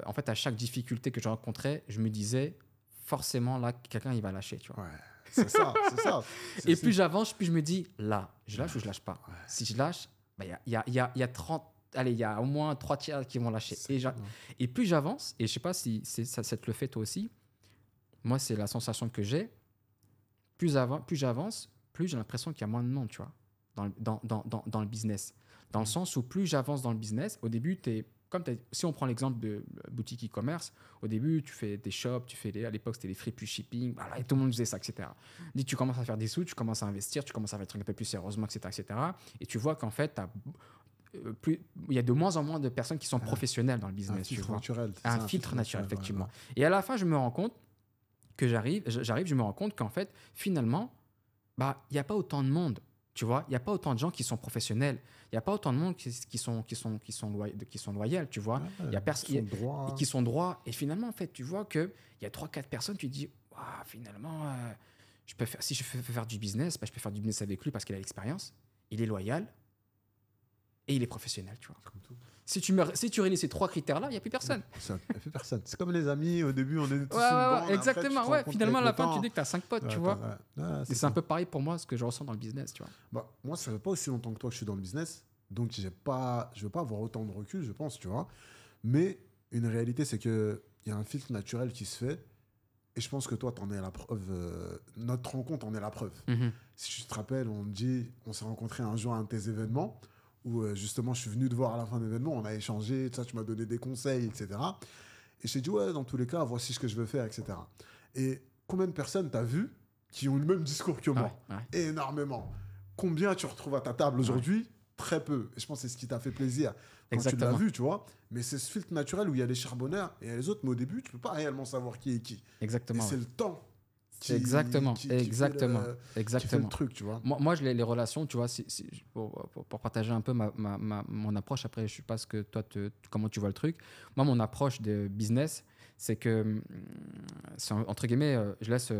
en fait, à chaque difficulté que je rencontrais, je me disais, forcément, là, quelqu'un, il va lâcher, tu vois. Ouais. C'est ça, c'est ça. Et plus j'avance, plus je me dis, là, je lâche ou je lâche pas. Ouais. Si je lâche, il y a 30... Allez, il y a au moins 3 tiers qui vont lâcher. Et plus j'avance, et je sais pas si ça te le fait toi aussi, moi, c'est la sensation que j'ai, plus j'avance, plus j'ai l'impression qu'il y a moins de monde, tu vois, dans le business. Dans le sens où plus j'avance dans le business, au début, si on prend l'exemple de boutique e-commerce, au début, tu fais des shops, à l'époque, c'était les free plus shipping, voilà, et tout le monde faisait ça, etc. Tu commences à faire des sous, tu commences à investir, tu commences à faire des trucs un peu plus sérieusement, etc. Et tu vois qu'en fait, il y a de moins en moins de personnes qui sont professionnelles dans le business. Un filtre naturel. Un filtre naturel, effectivement. Ouais. Et à la fin, je me rends compte que je me rends compte qu'en fait, finalement, il n'y a pas autant de monde. Tu vois, il n'y a pas autant de gens qui sont professionnels. Il n'y a pas autant de monde qui sont loyaux, tu vois. Il y a personne qui sont droits. Et finalement, en fait, tu vois qu'il y a 3-4 personnes, tu te dis, finalement, si je peux faire du business, je peux faire du business avec lui parce qu'il a l'expérience, il est loyal et il est professionnel, tu vois. Comme tout. Si tu réunis ces 3 critères-là, il n'y a plus personne. Il n'y a plus personne. C'est comme les amis, au début, on est tous une bande. Exactement, après, finalement, à la fin, tu dis que tu as 5 potes, tu vois. Et c'est un peu pareil pour moi, ce que je ressens dans le business, tu vois. Moi, ça ne fait pas aussi longtemps que toi que je suis dans le business, donc je ne veux pas avoir autant de recul, je pense, tu vois. Mais une réalité, c'est qu'il y a un filtre naturel qui se fait, et je pense que toi, tu en es la preuve. Notre rencontre en est la preuve. Mm-hmm. Si tu te rappelles, on s'est rencontrés un jour à un de tes événements, où justement je suis venu te voir à la fin de l'événement, on a échangé, tu m'as donné des conseils, etc. Et je t'ai dit, ouais, dans tous les cas, voici ce que je veux faire, etc. Et combien de personnes t'as vu qui ont le même discours que moi? Énormément. Combien tu retrouves à ta table aujourd'hui? Très peu. Et je pense que c'est ce qui t'a fait plaisir quand tu l'as vu, tu vois. Mais c'est ce filtre naturel où il y a les charbonneurs et il y a les autres, mais au début, tu peux pas réellement savoir qui est qui. Exactement. Et c'est le temps. Exactement. Qui fait le truc, tu vois. Moi les relations, tu vois, pour partager un peu mon approche, après, je sais pas comment tu vois le truc. Moi, mon approche de business, c'est que, entre guillemets, je laisse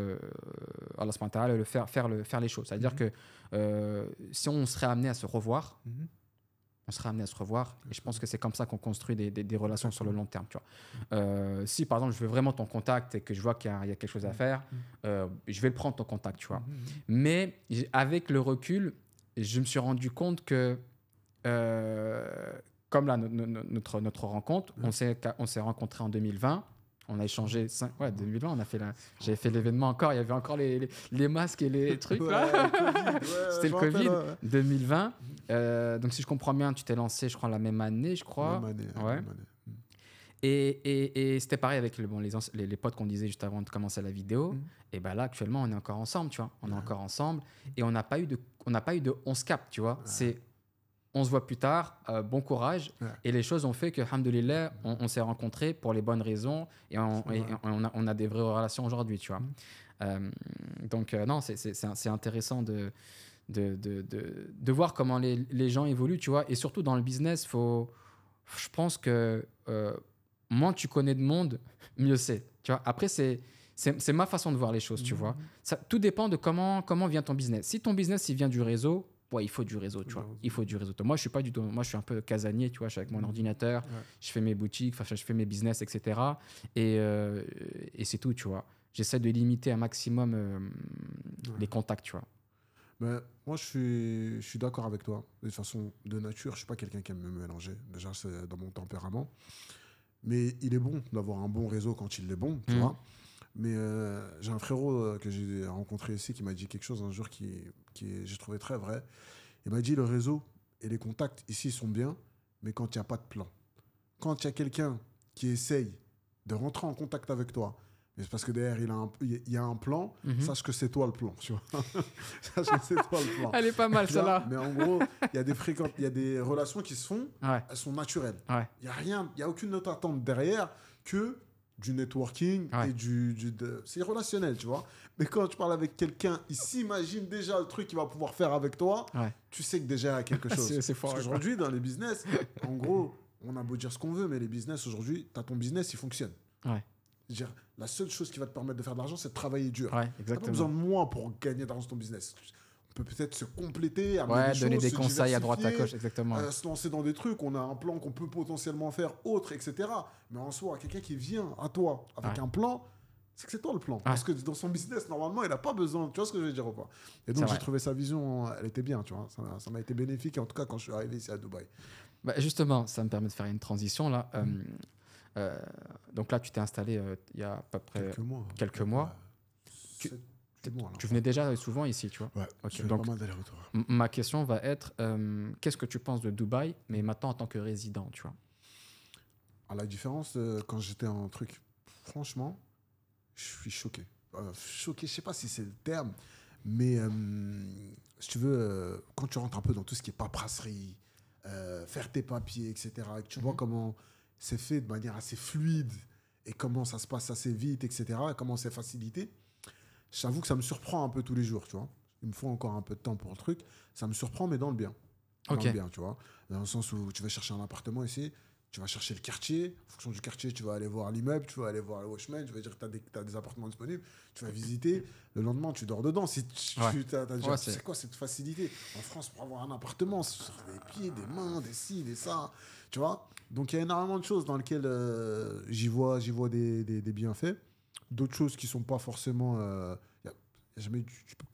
Allah subhanahu wa ta'ala faire les choses. C'est-à-dire que si on serait amené à se revoir, on sera amené à se revoir. Et je pense que c'est comme ça qu'on construit des relations sur le long terme. Tu vois. Si, par exemple, je veux vraiment ton contact et que je vois qu'il y a quelque chose à faire, je vais le prendre, ton contact. Tu vois. Mais avec le recul, je me suis rendu compte que, comme là, notre rencontre, on s'est rencontrés en 2020. On a échangé 2020, j'avais fait l'événement encore, il y avait encore les masques et les trucs là. C'était le Covid, 2020. Donc si je comprends bien, tu t'es lancé, je crois, la même année, je crois. Même année. Et c'était pareil avec les potes qu'on disait juste avant de commencer la vidéo. Et ben là, actuellement, on est encore ensemble, tu vois. On est encore ensemble et on n'a pas eu de on se capte, tu vois. C'est on se voit plus tard, bon courage. Et les choses ont fait que, alhamdoulilah, on s'est rencontrés pour les bonnes raisons et on a des vraies relations aujourd'hui, tu vois. Donc, non, c'est intéressant de voir comment les gens évoluent, tu vois. Et surtout, dans le business, je pense que moins tu connais de monde, mieux c'est. Tu vois. Après, c'est ma façon de voir les choses, tu vois. Tout dépend de comment vient ton business. Si ton business, il vient du réseau, il faut du réseau, tu vois. Il faut du réseau. Moi, je suis pas du tout. Moi, je suis un peu casanier, tu vois. Je suis avec mon ordinateur, je fais mes boutiques, je fais mes business, etc. Et c'est tout, tu vois. J'essaie de limiter un maximum les contacts, tu vois. Mais moi, je suis d'accord avec toi. De toute façon, de nature, je suis pas quelqu'un qui aime me mélanger. Déjà, c'est dans mon tempérament. Mais il est bon d'avoir un bon réseau quand il est bon, tu vois. Mais j'ai un frérot que j'ai rencontré ici qui m'a dit quelque chose un jour qui j'ai trouvé très vrai. Il m'a dit le réseau et les contacts ici sont bien, mais quand il n'y a pas de plan. Quand il y a quelqu'un qui essaye de rentrer en contact avec toi. Mais c'est parce que derrière, il y a un plan. Sache que c'est toi le plan, tu vois. Sache que c'est toi le plan. Elle est pas mal, celle-là. Mais en gros, il y a des relations qui se font, elles sont naturelles. Il y a aucune autre attente derrière que du networking et c'est relationnel, tu vois. Mais quand tu parles avec quelqu'un, il s'imagine déjà le truc qu'il va pouvoir faire avec toi. Tu sais que déjà il y a quelque chose. C'est fort. Parce qu'aujourd'hui, dans les business, en gros, on a beau dire ce qu'on veut, mais les business aujourd'hui, tu as ton business, il fonctionne. C'est-à-dire, la seule chose qui va te permettre de faire de l'argent, c'est de travailler dur. Tu n'as pas besoin de moi pour gagner de l'argent dans ton business. On peut peut-être se compléter, donner des conseils à droite à gauche, exactement. Se lancer dans des trucs, on a un plan qu'on peut potentiellement faire autre, etc. Mais en soi, quelqu'un qui vient à toi avec un plan, c'est que c'est toi le plan. Parce que dans son business, normalement, il n'a pas besoin. Tu vois ce que je veux dire ou pas? Et donc, j'ai trouvé sa vision, elle était bien, tu vois. Ça m'a été bénéfique, en tout cas, quand je suis arrivé ici à Dubaï. Justement, ça me permet de faire une transition là. Donc là, tu t'es installé il y a à peu près quelques mois. Tu venais déjà souvent ici, tu vois. Ouais, okay. Donc, pas mal d'aller-retour. Ma question va être, qu'est-ce que tu penses de Dubaï, mais maintenant en tant que résident, tu vois? La différence, quand j'étais en truc, franchement, je suis choqué. Choqué, je sais pas si c'est le terme, mais si tu veux, quand tu rentres un peu dans tout ce qui est paperasserie, faire tes papiers, etc., et que tu vois comment c'est fait de manière assez fluide et comment ça se passe assez vite, etc., et comment c'est facilité, j'avoue que ça me surprend un peu tous les jours, tu vois. Il me faut encore un peu de temps pour le truc. Ça me surprend, mais dans le bien. Dans le bien, tu vois. Dans le sens où tu vas chercher un appartement ici, tu vas chercher le quartier. En fonction du quartier, tu vas aller voir l'immeuble, tu vas aller voir le watchman, tu vas dire que tu as des appartements disponibles, tu vas visiter. Le lendemain, tu dors dedans. Si c'est quoi cette facilité? En France, pour avoir un appartement, c'est sur des pieds, des mains, des ci, des ça. Tu vois? Donc, il y a énormément de choses dans lesquelles j'y vois des bienfaits. D'autres choses qui ne sont pas forcément...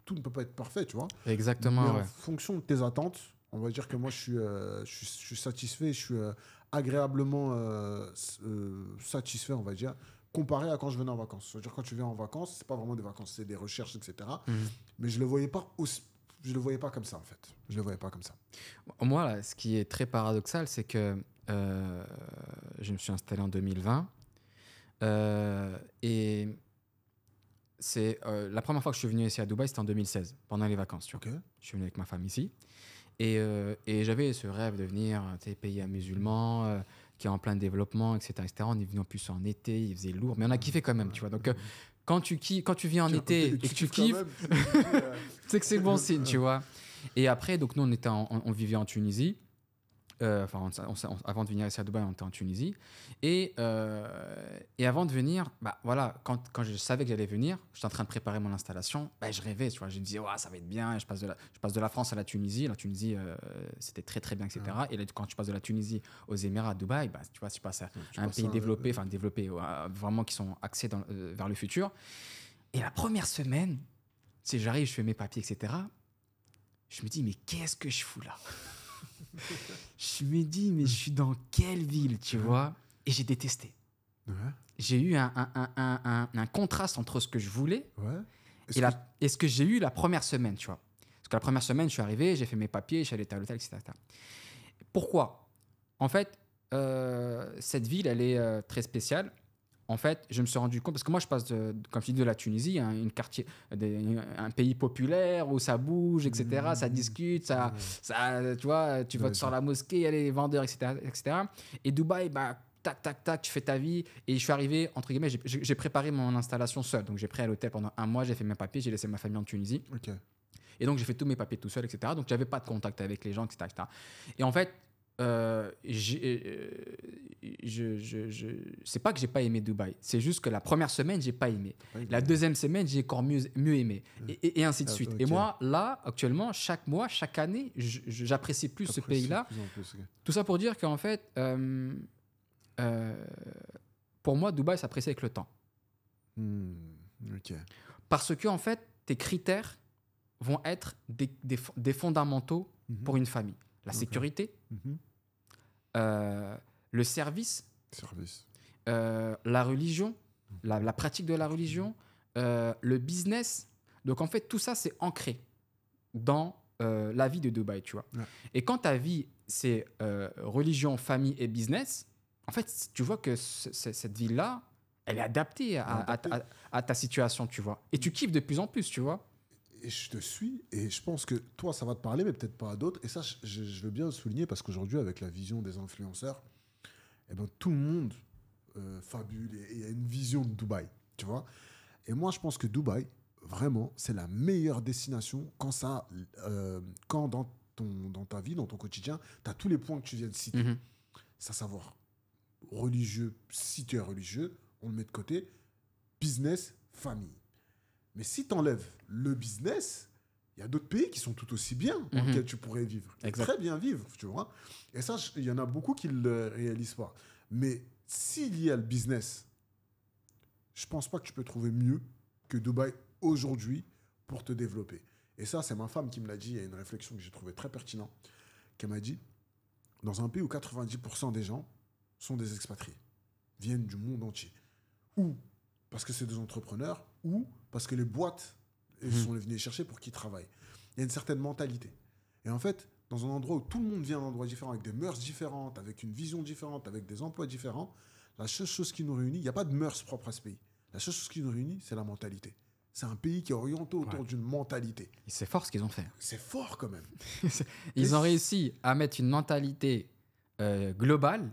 tout ne peut pas être parfait, tu vois. Exactement. Mais en fonction de tes attentes, on va dire que moi, je suis satisfait, je suis agréablement satisfait, on va dire, comparé à quand je venais en vacances. C'est-à-dire quand tu viens en vacances, ce n'est pas vraiment des vacances, c'est des recherches, etc. Mais je ne le voyais pas comme ça, en fait. Je ne le voyais pas comme ça. Moi, là, ce qui est très paradoxal, c'est que je me suis installé en 2020 et c'est la première fois que je suis venu ici à Dubaï, c'était en 2016, pendant les vacances. Tu vois. Je suis venu avec ma femme ici et j'avais ce rêve de venir pays à musulman qui est en plein développement, etc., etc. On est venu en plus en été, il faisait lourd, mais on a kiffé quand même. Tu vois. Donc quand tu viens en été et que tu kiffes, c'est que c'est bon signe, tu vois. Et après, donc nous on vivait en Tunisie. Avant de venir ici à Dubaï, on était en Tunisie. Et avant de venir, voilà, quand je savais que j'allais venir, j'étais en train de préparer mon installation, je rêvais, tu vois, je me disais, ça va être bien. Je passe de la France à la Tunisie. La Tunisie, c'était très, très bien, etc. Et là, quand tu passes de la Tunisie aux Émirats, à Dubaï, tu vois, tu passes à un pays développé, vraiment qui sont axés vers le futur. Et la première semaine, j'arrive, je fais mes papiers, etc. Je me dis, mais qu'est-ce que je fous là? Je me dis, mais je suis dans quelle ville, tu vois? Et j'ai détesté. J'ai eu un contraste entre ce que je voulais et ce que j'ai eu la première semaine, tu vois. Parce que la première semaine, je suis arrivé, j'ai fait mes papiers, je suis allé à l'hôtel, etc. Pourquoi? En fait, cette ville, elle est très spéciale. En fait, je me suis rendu compte, parce que moi, je passe, comme je dis, de la Tunisie, un pays populaire où ça bouge, etc., ça discute, tu vois, tu votes sur la mosquée, il y a les vendeurs, etc., etc. Et Dubaï, tac, tac, tac, tu fais ta vie. Et je suis arrivé, entre guillemets, j'ai préparé mon installation seul. Donc, j'ai pris à l'hôtel pendant 1 mois, j'ai fait mes papiers, j'ai laissé ma famille en Tunisie. Et donc, j'ai fait tous mes papiers tout seul, etc. Donc, j'avais pas de contact avec les gens, etc., etc. Et en fait, c'est pas que j'ai pas aimé Dubaï, c'est juste que la première semaine j'ai pas aimé, la deuxième semaine j'ai encore mieux aimé et ainsi de suite. Et moi là actuellement, chaque mois, chaque année, j'apprécie plus ce pays-là. Tout ça pour dire qu'en fait pour moi Dubaï s'apprécie avec le temps. Parce que en fait tes critères vont être des fondamentaux pour une famille. La sécurité, le service, la religion, la pratique de la religion, le business. Donc, en fait, tout ça, c'est ancré dans la vie de Dubaï, tu vois. Et quand ta vie, c'est religion, famille et business, en fait, tu vois que cette ville-là, elle est adaptée à ta situation, tu vois. Et tu kiffes de plus en plus, tu vois. Et je te suis, et je pense que toi, ça va te parler, mais peut-être pas à d'autres. Et ça, je veux bien le souligner, parce qu'aujourd'hui, avec la vision des influenceurs, eh ben, tout le monde fabule et il y a une vision de Dubaï, tu vois. Et moi, je pense que Dubaï, vraiment, c'est la meilleure destination quand dans ta vie, dans ton quotidien, tu as tous les points que tu viens de citer. C'est à savoir religieux, si tu es religieux, on le met de côté, business, famille. Mais si tu enlèves le business, il y a d'autres pays qui sont tout aussi bien dans lesquels tu pourrais vivre. Très bien vivre, tu vois. Et ça, il y en a beaucoup qui ne le réalisent pas. Mais s'il y a le business, je ne pense pas que tu peux trouver mieux que Dubaï aujourd'hui pour te développer. Et ça, c'est ma femme qui me l'a dit. Il y a une réflexion que j'ai trouvée très pertinente, qui m'a dit, dans un pays où 90% des gens sont des expatriés, viennent du monde entier, ou parce que c'est des entrepreneurs, ou parce que les boîtes sont venues les chercher pour qu'ils travaillent. Il y a une certaine mentalité. Et en fait, dans un endroit où tout le monde vient d'un endroit différent, avec des mœurs différentes, avec une vision différente, avec des emplois différents, la seule chose qui nous réunit, il n'y a pas de mœurs propres à ce pays. La seule chose qui nous réunit, c'est la mentalité. C'est un pays qui est orienté autour d'une mentalité. Et c'est fort ce qu'ils ont fait. C'est fort quand même. Ils ont réussi à mettre une mentalité globale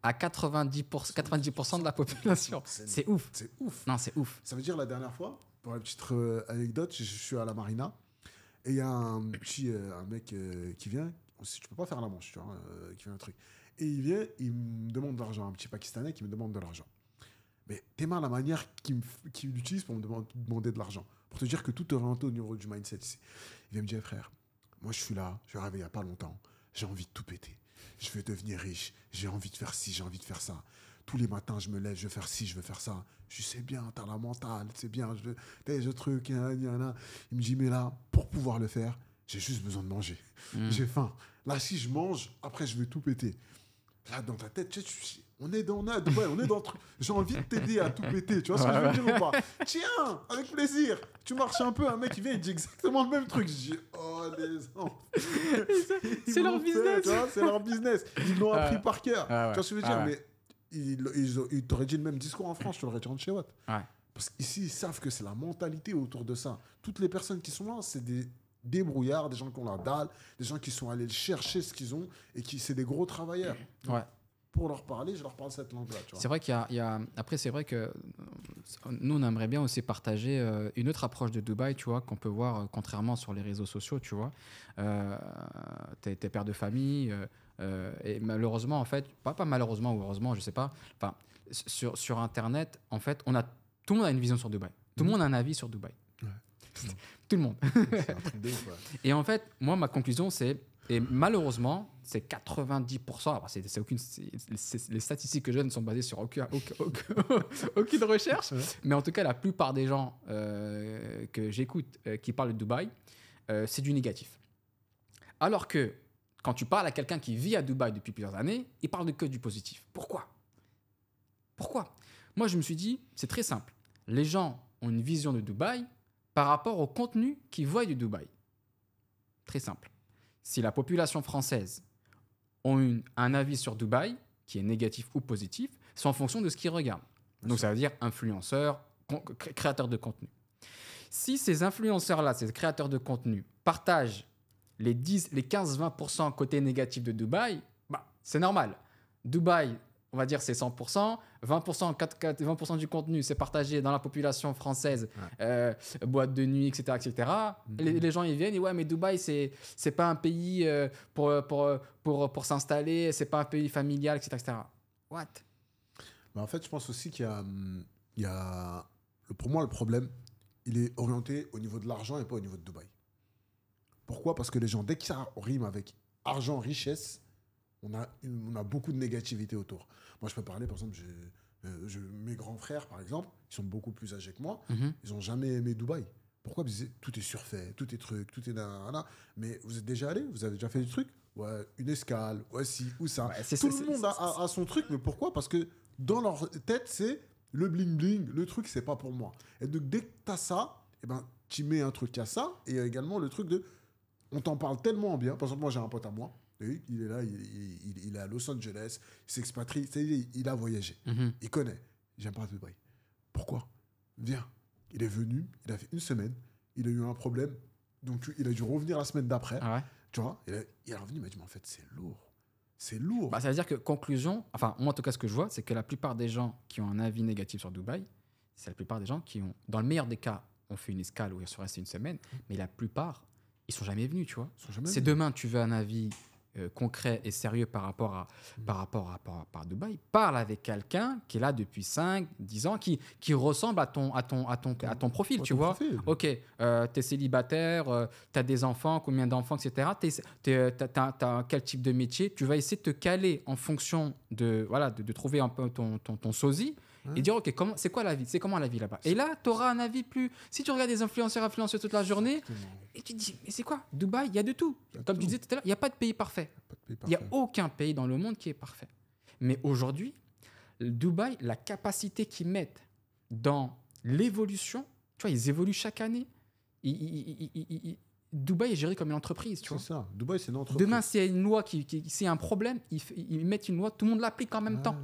à 90% de la population. C'est ouf. C'est ouf. Non, c'est ouf. Ça veut dire, la dernière fois, pour une petite anecdote, je suis à la marina et il y a un mec qui vient. Tu peux pas faire la manche, tu vois, qui fait un truc. Et il vient, il me demande de l'argent. Un petit Pakistanais qui me demande de l'argent. Mais t'aimes la manière qu'il utilise pour me demander de l'argent. Pour te dire que tout est orienté au niveau du mindset ici. Il vient me dire, frère, moi je suis là, je suis arrivé il n'y a pas longtemps, j'ai envie de tout péter. Je veux devenir riche, j'ai envie de faire ci, j'ai envie de faire ça. Tous les matins, je me lève, je veux faire ci, je veux faire ça. Je sais bien, t'as la mentale, c'est bien, t'as ce truc, il me dit, mais là, pour pouvoir le faire, j'ai juste besoin de manger. J'ai faim. Là, si je mange, après, je vais tout péter. Là, dans ta tête, on est dans le truc. J'ai envie de t'aider à tout péter. Tu vois ce que je veux dire ou pas? Tiens, avec plaisir. Tu marches un peu, un mec, il vient, il dit exactement le même truc. Je dis, oh, les enfants. C'est leur business. Tu vois, c'est leur business. Ils l'ont appris par cœur. Tu vois ce que je veux dire? Mais ils t'auraient dit le même discours en France, tu l'aurais dit en chez Watt. Parce qu'ici, ils savent que c'est la mentalité autour de ça. Toutes les personnes qui sont là, c'est des débrouillards, des gens qui ont la dalle, des gens qui sont allés chercher ce qu'ils ont et c'est des gros travailleurs. Donc, pour leur parler, je leur parle cette langue-là. C'est vrai qu'il y a... Après, c'est vrai que nous, on aimerait bien aussi partager une autre approche de Dubaï, tu vois, qu'on peut voir contrairement sur les réseaux sociaux, tu vois. T'es père de famille et malheureusement, en fait, pas malheureusement ou heureusement, je sais pas, enfin, sur Internet, en fait, tout le monde a une vision sur Dubaï. Tout le monde a un avis sur Dubaï. Tout le monde. C'est un truc de ouf, Et en fait, moi, ma conclusion, c'est... Et malheureusement, c'est 90%. Alors les statistiques que je donne sont basées sur aucune recherche. Mais en tout cas, la plupart des gens que j'écoute qui parlent de Dubaï, c'est du négatif. Alors que quand tu parles à quelqu'un qui vit à Dubaï depuis plusieurs années, il parle que du positif. Pourquoi? Moi, je me suis dit, c'est très simple. Les gens ont une vision de Dubaï par rapport au contenu qu'ils voient de Dubaï. Très simple. Si la population française a un avis sur Dubaï, qui est négatif ou positif, c'est en fonction de ce qu'ils regardent. Donc, ça veut dire influenceurs, créateurs de contenu. Si ces influenceurs-là, ces créateurs de contenu, partagent les 15-20% côté négatif de Dubaï, c'est normal. Dubaï, on va dire, c'est 100%. 20% du contenu, c'est partagé dans la population française, boîte de nuit, etc. etc. Les gens, ils viennent et mais Dubaï, c'est pas un pays pour s'installer, c'est pas un pays familial, etc. etc. What? En fait, je pense aussi qu'il y a pour moi, le problème, il est orienté au niveau de l'argent et pas au niveau de Dubaï. Pourquoi? Parce que les gens, dès que ça rime avec argent, richesse, on a beaucoup de négativité autour. Moi, je peux parler, par exemple, mes grands frères, par exemple, ils sont beaucoup plus âgés que moi, ils n'ont jamais aimé Dubaï. Pourquoi? Parce que tout est surfait, tout est truc, tout est là. Mais vous êtes déjà allé? Vous avez déjà fait du truc? Ouais, une escale, ouais, ci ou ça. Tout le monde a son truc, mais pourquoi? Parce que dans leur tête, c'est le bling-bling, le truc, c'est pas pour moi. Et donc, dès que tu as ça, tu mets un truc, il y a ça, et il y a également le truc de... On t'en parle tellement bien. Par exemple, moi, j'ai un pote à moi. Il est là, il est à Los Angeles, il s'expatrie, il a voyagé. Il connaît. J'aime pas Dubaï. Pourquoi? Viens. Il est venu, il a fait une semaine, il a eu un problème, donc il a dû revenir la semaine d'après. Ah ouais. Tu vois, il est revenu, il m'a dit, mais en fait, c'est lourd. C'est lourd. Bah, ça veut dire que, conclusion, enfin, moi en tout cas, ce que je vois, c'est que la plupart des gens qui ont un avis négatif sur Dubaï, c'est la plupart des gens qui ont, dans le meilleur des cas, ont fait une escale où ils sont restés une semaine, mais la plupart, ils sont jamais venus, tu vois. Si demain tu veux un avis concret et sérieux par rapport à Dubaï, parle avec quelqu'un qui est là depuis 5, 10 ans, qui ressemble à ton profil, tu vois. Ok, tu es célibataire, tu as des enfants, combien d'enfants, etc. T'as quel type de métier? Tu vas essayer de te caler en fonction de trouver un peu ton sosie. Et dire, ok, c'est quoi la vie? C'est comment la vie là-bas? Et là, tu auras un avis plus. Si tu regardes des influenceurs toute la journée, et tu te dis, mais c'est quoi? Dubaï, il y a de tout. Comme tu disais tout à l'heure, il n'y a pas de pays parfait. Il n'y a aucun pays dans le monde qui est parfait. Mais aujourd'hui, Dubaï, la capacité qu'ils mettent dans l'évolution, tu vois, ils évoluent chaque année. Dubaï est géré comme une entreprise, tu vois. C'est ça. Dubaï, c'est une entreprise. Demain, s'il y a une loi s'il y a un problème, ils mettent une loi, tout le monde l'applique en même temps.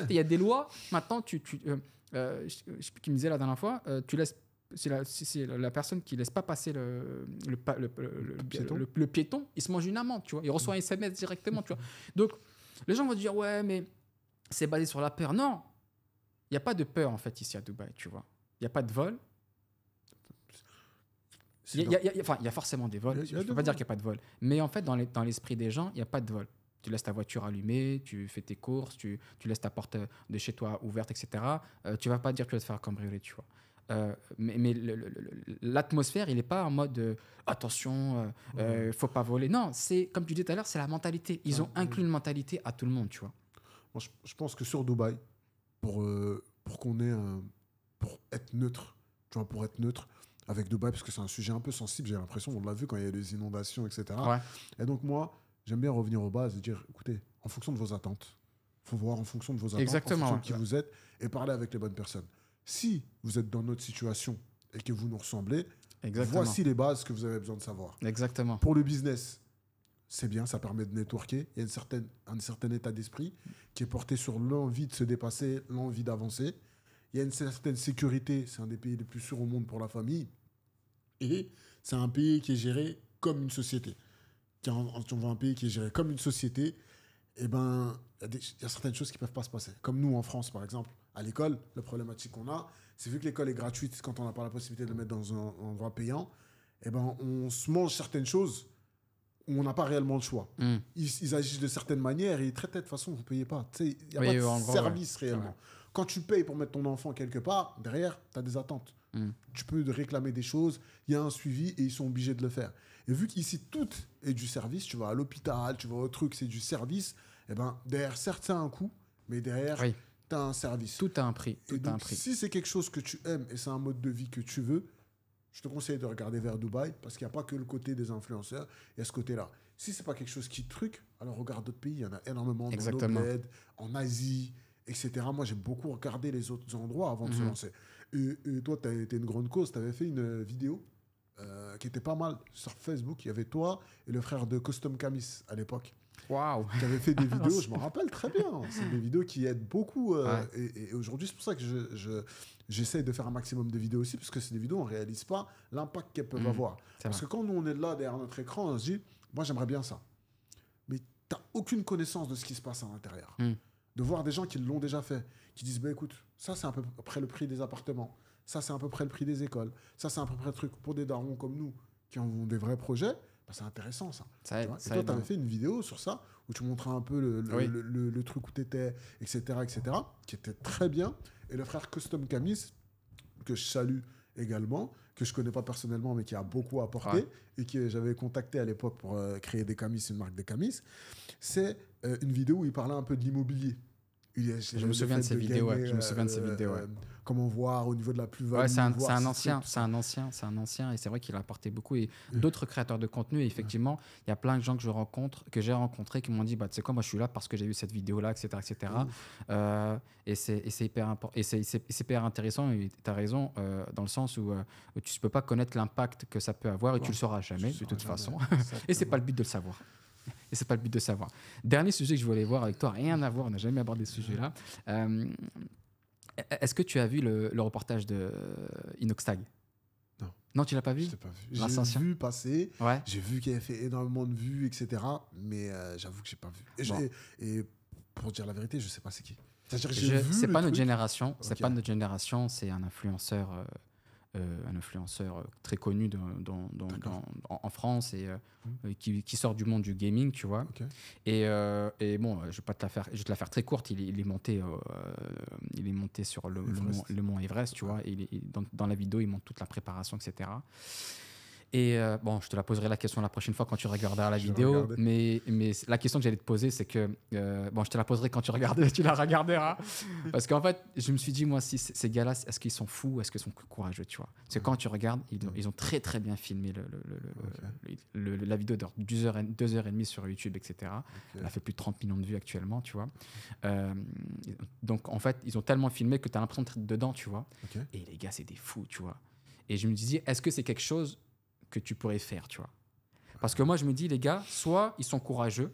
Il y a des lois, maintenant, je sais plus qui me disait la dernière fois, tu laisses, c'est la personne qui laisse pas passer le piéton, il se mange une amende, tu vois. Il reçoit un SMS directement, tu vois. Donc, les gens vont dire, ouais, mais c'est basé sur la peur. Non, il n'y a pas de peur, en fait, ici à Dubaï, tu vois. Il n'y a pas de vol. Il y a forcément des vols. Je ne peux pas dire qu'il n'y a pas de vol. Mais en fait, dans l'esprit des gens, il n'y a pas de vol. Tu laisses ta voiture allumée, tu fais tes courses, tu laisses ta porte de chez toi ouverte, etc. Tu ne vas pas dire que tu vas te faire cambrioler, tu vois. Mais l'atmosphère, il n'est pas en mode attention, faut pas voler. Non, c'est comme tu disais tout à l'heure, c'est la mentalité. Ils ont inclus une mentalité à tout le monde, tu vois. Moi, je pense que sur Dubaï, pour être neutre, tu vois, pour être neutre avec Dubaï, parce que c'est un sujet un peu sensible, j'ai l'impression, on l'a vu quand il y a des inondations, etc. Ouais. Et donc moi, j'aime bien revenir aux bases et dire, écoutez, en fonction de vos attentes, il faut voir en fonction de vos attentes, exactement, en fonction de qui vous êtes, et parler avec les bonnes personnes. Si vous êtes dans notre situation et que vous nous ressemblez, voici les bases que vous avez besoin de savoir. Exactement. Pour le business, c'est bien, ça permet de networker. Il y a un certain état d'esprit qui est porté sur l'envie de se dépasser, l'envie d'avancer. Il y a une certaine sécurité. C'est un des pays les plus sûrs au monde pour la famille. Et c'est un pays qui est géré comme une société. Quand on voit un pays qui est géré comme une société, eh ben, il y a certaines choses qui ne peuvent pas se passer. Comme nous en France, par exemple, à l'école, la problématique qu'on a, c'est vu que l'école est gratuite, quand on n'a pas la possibilité de le mettre dans un endroit payant, eh ben, on se mange certaines choses où on n'a pas réellement le choix. Ils agissent de certaines manières et ils traitent de toute façon, vous ne payez pas. Il n'y a pas de service réellement. Ouais. Quand tu payes pour mettre ton enfant quelque part, derrière, tu as des attentes. Tu peux réclamer des choses, il y a un suivi et ils sont obligés de le faire. Et vu qu'ici, tout est du service, tu vas à l'hôpital, tu vas au truc, c'est du service, eh ben, derrière, certes, ça a un coût, mais derrière, tu as un service. Tout a un prix. Si c'est quelque chose que tu aimes et c'est un mode de vie que tu veux, je te conseille de regarder vers Dubaï parce qu'il n'y a pas que le côté des influenceurs, il y a ce côté-là. Si ce n'est pas quelque chose qui te truc, alors regarde d'autres pays, il y en a énormément dans nos bleds, en Asie, etc. Moi, j'ai beaucoup regardé les autres endroits avant de se lancer. Et toi, tu as été une grande cause, tu avais fait une vidéo qui était pas mal sur Facebook. Il y avait toi et le frère de Custom Camis à l'époque. Waouh! Tu avais fait des vidéos, je m'en rappelle très bien. C'est des vidéos qui aident beaucoup. Et aujourd'hui, c'est pour ça que j'essaie de faire un maximum de vidéos aussi, parce que c'est des vidéos, on ne réalise pas l'impact qu'elles peuvent avoir. Parce que quand nous, on est là derrière notre écran, on se dit, moi, j'aimerais bien ça. Mais tu n'as aucune connaissance de ce qui se passe à l'intérieur. De voir des gens qui l'ont déjà fait, qui disent, bah, écoute, ça, c'est à peu près le prix des appartements. Ça, c'est à peu près le prix des écoles. Ça, c'est à peu près le truc pour des darons comme nous, qui ont des vrais projets. Bah, c'est intéressant, ça. Et toi, tu avais fait une vidéo sur ça, où tu montrais un peu le truc où tu étais, etc., qui était très bien. Et le frère Custom Camis, que je salue également, que je ne connais pas personnellement, mais qui a beaucoup apporté, et que j'avais contacté à l'époque pour créer des camis, une marque de camis, c'est une vidéo où il parlait un peu de l'immobilier. Je me souviens de ces vidéos, Comment voir au niveau de la plus-value. Ouais, c'est un ancien, et c'est vrai qu'il a apporté beaucoup. Et d'autres créateurs de contenu, et effectivement, il y a plein de gens que j'ai rencontrés qui m'ont dit, bah, tu sais quoi, moi je suis là parce que j'ai vu cette vidéo-là, etc. Et c'est hyper intéressant, et tu as raison, dans le sens où tu ne peux pas connaître l'impact que ça peut avoir, et tu ne le sauras jamais, de toute façon. Et ce n'est pas le but de le savoir. Et c'est pas le but de savoir. Dernier sujet que je voulais voir avec toi, rien à voir, on n'a jamais abordé ce sujet-là. Est-ce que tu as vu le reportage de Inoxtag? Non. Non, tu l'as pas vu? Je l'ai pas vu. J'ai vu passer, j'ai vu qu'il avait fait énormément de vues, etc. Mais j'avoue que j'ai pas vu. Et pour dire la vérité, je sais pas c'est qui. C'est-à-dire, c'est pas notre génération. C'est pas notre génération. C'est un influenceur très connu en France et qui sort du monde du gaming, tu vois. Okay. Et bon, je vais te la faire très courte. Il est monté sur le mont Everest, tu vois. Et dans la vidéo, il montre toute la préparation, etc. Et bon, je te la poserai la question la prochaine fois quand tu regarderas la vidéo. Mais la question que j'allais te poser, c'est que... bon, je te la poserai quand tu la regarderas. Parce qu'en fait, je me suis dit, moi, si ces gars-là, est-ce qu'ils sont fous ou est-ce qu'ils sont courageux, tu vois? Parce que quand tu regardes, ils ont très, très bien filmé la vidéo de 2h30 sur YouTube, etc. Elle a fait plus de 30 millions de vues actuellement, tu vois. Donc, en fait, ils ont tellement filmé que tu as l'impression d'être dedans, tu vois. Et les gars, c'est des fous, tu vois. Et je me disais, est-ce que c'est quelque chose que tu pourrais faire, tu vois? Parce que moi, je me dis, les gars, soit ils sont courageux,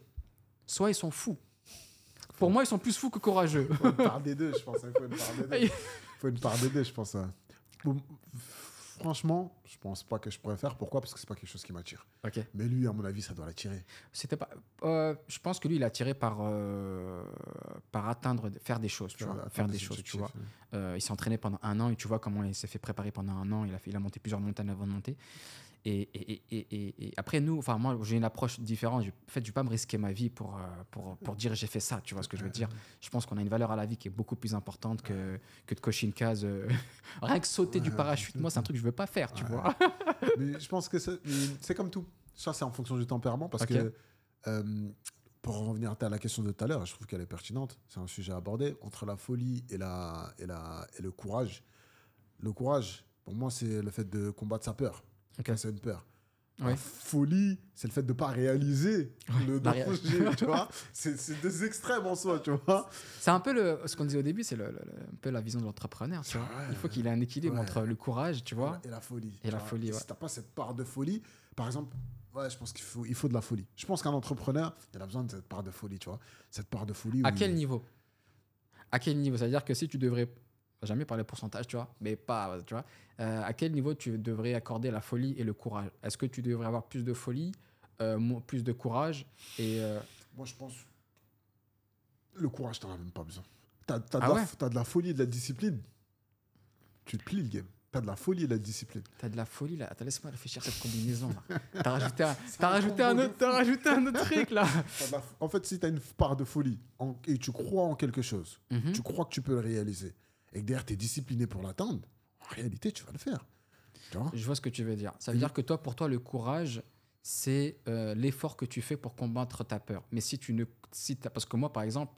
soit ils sont fous. Pour moi, ils sont plus fous que courageux. Il faut une part des deux, je pense. Il faut une part des deux, je pense. Franchement, je pense pas que je pourrais faire. Pourquoi? Parce que c'est pas quelque chose qui m'attire. Mais lui, à mon avis, ça doit l'attirer. C'était pas. Je pense que lui, il est attiré par faire des choses, tu vois. Faire des choses, tu vois. Il s'est entraîné pendant 1 an et tu vois comment il s'est fait préparer pendant 1 an. Il a monté plusieurs montagnes avant de monter. Et après, enfin, moi, j'ai une approche différente. En fait, je ne vais pas me risquer ma vie pour dire j'ai fait ça. Tu vois ce que je veux dire? Je pense qu'on a une valeur à la vie qui est beaucoup plus importante que de cocher une case. Rien que sauter du parachute, moi, c'est un truc que je ne veux pas faire, tu vois. Mais je pense que c'est comme tout. Ça, c'est en fonction du tempérament. Parce que, pour en revenir à la question de tout à l'heure, je trouve qu'elle est pertinente. C'est un sujet à aborder. Entre la folie et le courage. Le courage, pour moi, c'est le fait de combattre sa peur. C'est une peur. La folie, c'est le fait de ne pas réaliser le projet, tu vois. C'est des extrêmes en soi, tu vois. C'est un peu ce qu'on disait au début, c'est un peu la vision de l'entrepreneur, tu vois. Il faut qu'il ait un équilibre entre le courage, tu vois. Et la folie. Et la folie, Si tu n'as pas cette part de folie, par exemple, je pense qu'il faut de la folie. Je pense qu'un entrepreneur, il a besoin de cette part de folie, tu vois. Cette part de folie. À quel niveau? C'est-à-dire que si tu devrais... jamais parler pourcentage, tu vois, mais pas, tu vois. À quel niveau tu devrais accorder la folie et le courage? Est-ce que tu devrais avoir plus de folie, plus de courage et Moi, je pense le courage, t'en as même pas besoin. T'as de la folie et de la discipline. Tu te plies le game. T'as de la folie et de la discipline. T'as de la folie là. Attends, laisse-moi réfléchir à cette combinaison là. T'as rajouté un autre truc là. En fait, si t'as une part de folie et tu crois en quelque chose, tu crois que tu peux le réaliser, et que derrière, tu es discipliné pour l'atteindre, en réalité, tu vas le faire. Tu vois? Je vois ce que tu veux dire. Ça veut dire que pour toi, le courage, c'est l'effort que tu fais pour combattre ta peur. Mais parce que moi, par exemple,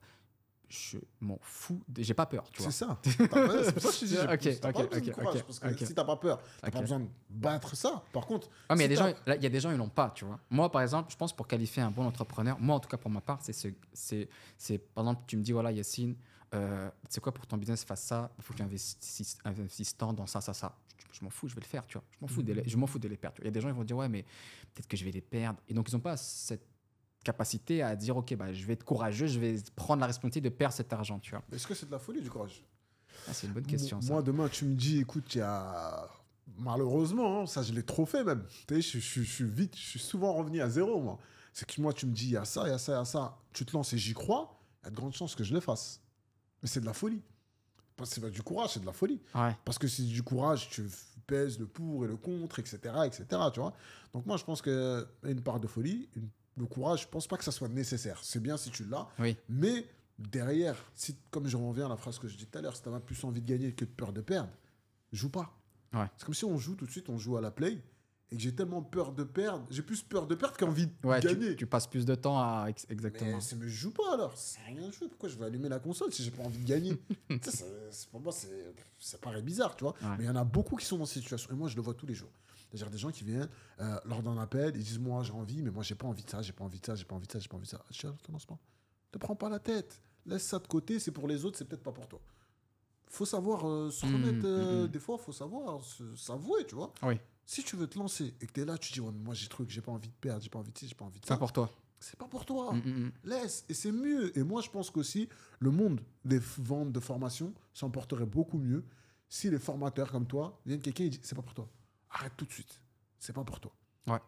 je m'en fous, j'ai pas peur, tu vois. C'est ça. C'est pour ça que je te dis, t'as pas besoin de courage, parce que si t'as pas peur, t'as pas besoin de battre ça. Par contre... mais il y a des gens, ils l'ont pas, tu vois. Moi, par exemple, je pense pour qualifier un bon entrepreneur, moi, en tout cas, pour ma part, c'est par exemple, tu me dis, voilà, Yacine, c'est quoi pour ton business, fasse ça, il faut que tu investisses tant dans ça. Je m'en fous, je vais le faire, tu vois. Je m'en fous de les perdre. Il y a des gens qui vont dire, ouais, mais peut-être que je vais les perdre. Et donc, ils n'ont pas cette capacité à dire, ok, je vais être courageux, je vais prendre la responsabilité de perdre cet argent, tu vois. Est-ce que c'est de la folie, du courage? C'est une bonne question, ça. Moi, demain, tu me dis, écoute, malheureusement, ça, je l'ai trop fait même. Je suis souvent revenu à zéro, moi. C'est que moi, tu me dis, il y a ça, il y a ça, il y a ça. Tu te lances et j'y crois, il y a de grandes chances que je le fasse. Mais c'est de la folie. C'est pas du courage, c'est de la folie. Parce que c'est du courage, tu pèses le pour et le contre, etc., tu vois. Donc moi, je pense qu'il y a une part de folie. Le courage, je pense pas que ça soit nécessaire. C'est bien si tu l'as. Mais derrière, comme je reviens à la phrase que je dis tout à l'heure, si tu as plus envie de gagner que de peur de perdre, joue pas. C'est comme si on joue tout de suite, on joue à la play. Et que j'ai tellement peur de perdre, j'ai plus peur de perdre qu'envie de gagner. Tu passes plus de temps à... Exactement. Mais je joue pas alors, c'est rien jouer. Pourquoi je vais allumer la console si j'ai pas envie de gagner? Pour moi, ça paraît bizarre, tu vois. Mais il y en a beaucoup qui sont dans cette situation. Et moi, je le vois tous les jours. C'est-à-dire des gens qui viennent, lors d'un appel, ils disent, moi, j'ai envie, mais moi, j'ai pas envie de ça, j'ai pas envie de ça, j'ai pas envie de ça, j'ai pas envie de ça. Je dis, commence pas. Ne prends pas la tête. Laisse ça de côté, c'est pour les autres, c'est peut-être pas pour toi. Faut savoir se remettre, des fois, faut savoir s'avouer, tu vois. Si tu veux te lancer et que tu es là, tu dis, ouais, mais moi, j'ai pas envie de perdre, j'ai pas envie de ci, j'ai pas envie de ça. C'est pour toi. c'est pas pour toi. Laisse. Et c'est mieux. Et moi, je pense qu'aussi, le monde des ventes de formation s'en porterait beaucoup mieux si les formateurs comme toi viennent quelqu'un et disent c'est pas pour toi. Arrête tout de suite. C'est pas pour toi. Ouais.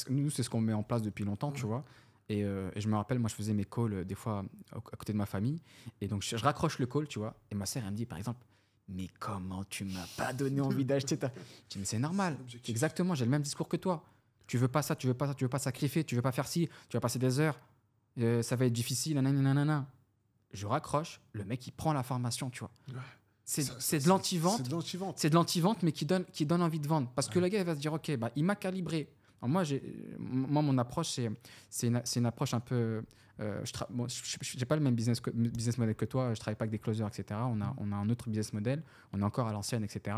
Nous, c'est ce qu'on met en place depuis longtemps, tu vois. Et je me rappelle, moi, je faisais mes calls des fois à côté de ma famille. Et donc, je raccroche le call, tu vois. Et ma sœur, elle me dit, par exemple, mais comment tu m'as pas donné envie d'acheter ta... Je dis, mais c'est normal. Exactement, j'ai le même discours que toi. Tu veux pas ça, tu veux pas ça, tu veux pas sacrifier, tu veux pas faire ci, tu vas passer des heures, ça va être difficile, nanana. Je raccroche, le mec, il prend la formation, tu vois. C'est de l'anti-vente. C'est de l'anti-vente, mais qui donne envie de vendre. Parce que le gars, il va se dire, OK, bah, il m'a calibré. Alors moi, mon approche, c'est une approche un peu... je n'ai pas le même business model que toi. Je ne travaille pas avec des closers, etc. On a un autre business model. On est encore à l'ancienne, etc.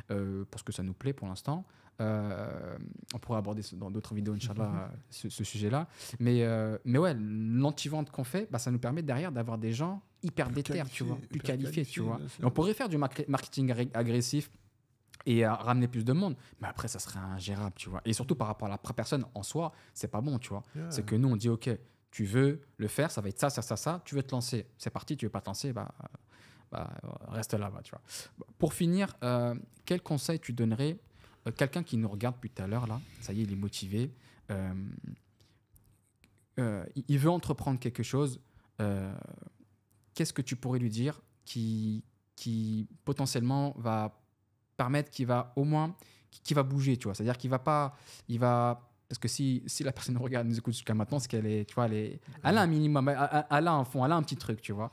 Parce que ça nous plaît pour l'instant. On pourrait aborder dans d'autres vidéos, Inch'Allah, ce sujet-là. Mais ouais, l'anti-vente qu'on fait, bah, ça nous permet derrière d'avoir des gens hyper déter, tu vois, plus qualifiés, tu vois. Et on pourrait faire du marketing agressif et ramener plus de monde, mais après ça serait ingérable, tu vois. Et surtout par rapport à la personne en soi, c'est pas bon, tu vois. C'est que nous on dit OK, tu veux le faire, ça va être ça, tu veux te lancer, c'est parti. Tu veux pas te lancer, reste là-bas, tu vois. Pour finir, quel conseil tu donnerais quelqu'un qui nous regarde depuis tout à l'heure là, ça y est, il est motivé, il veut entreprendre quelque chose, qu'est-ce que tu pourrais lui dire qui potentiellement va permettre qu'il va au moins qu'il va bouger, tu vois. C'est-à-dire qu'il va pas, parce que si la personne nous écoute jusqu'à maintenant, c'est qu'elle est, tu vois, elle a un minimum, elle a un fond, elle a un petit truc, tu vois.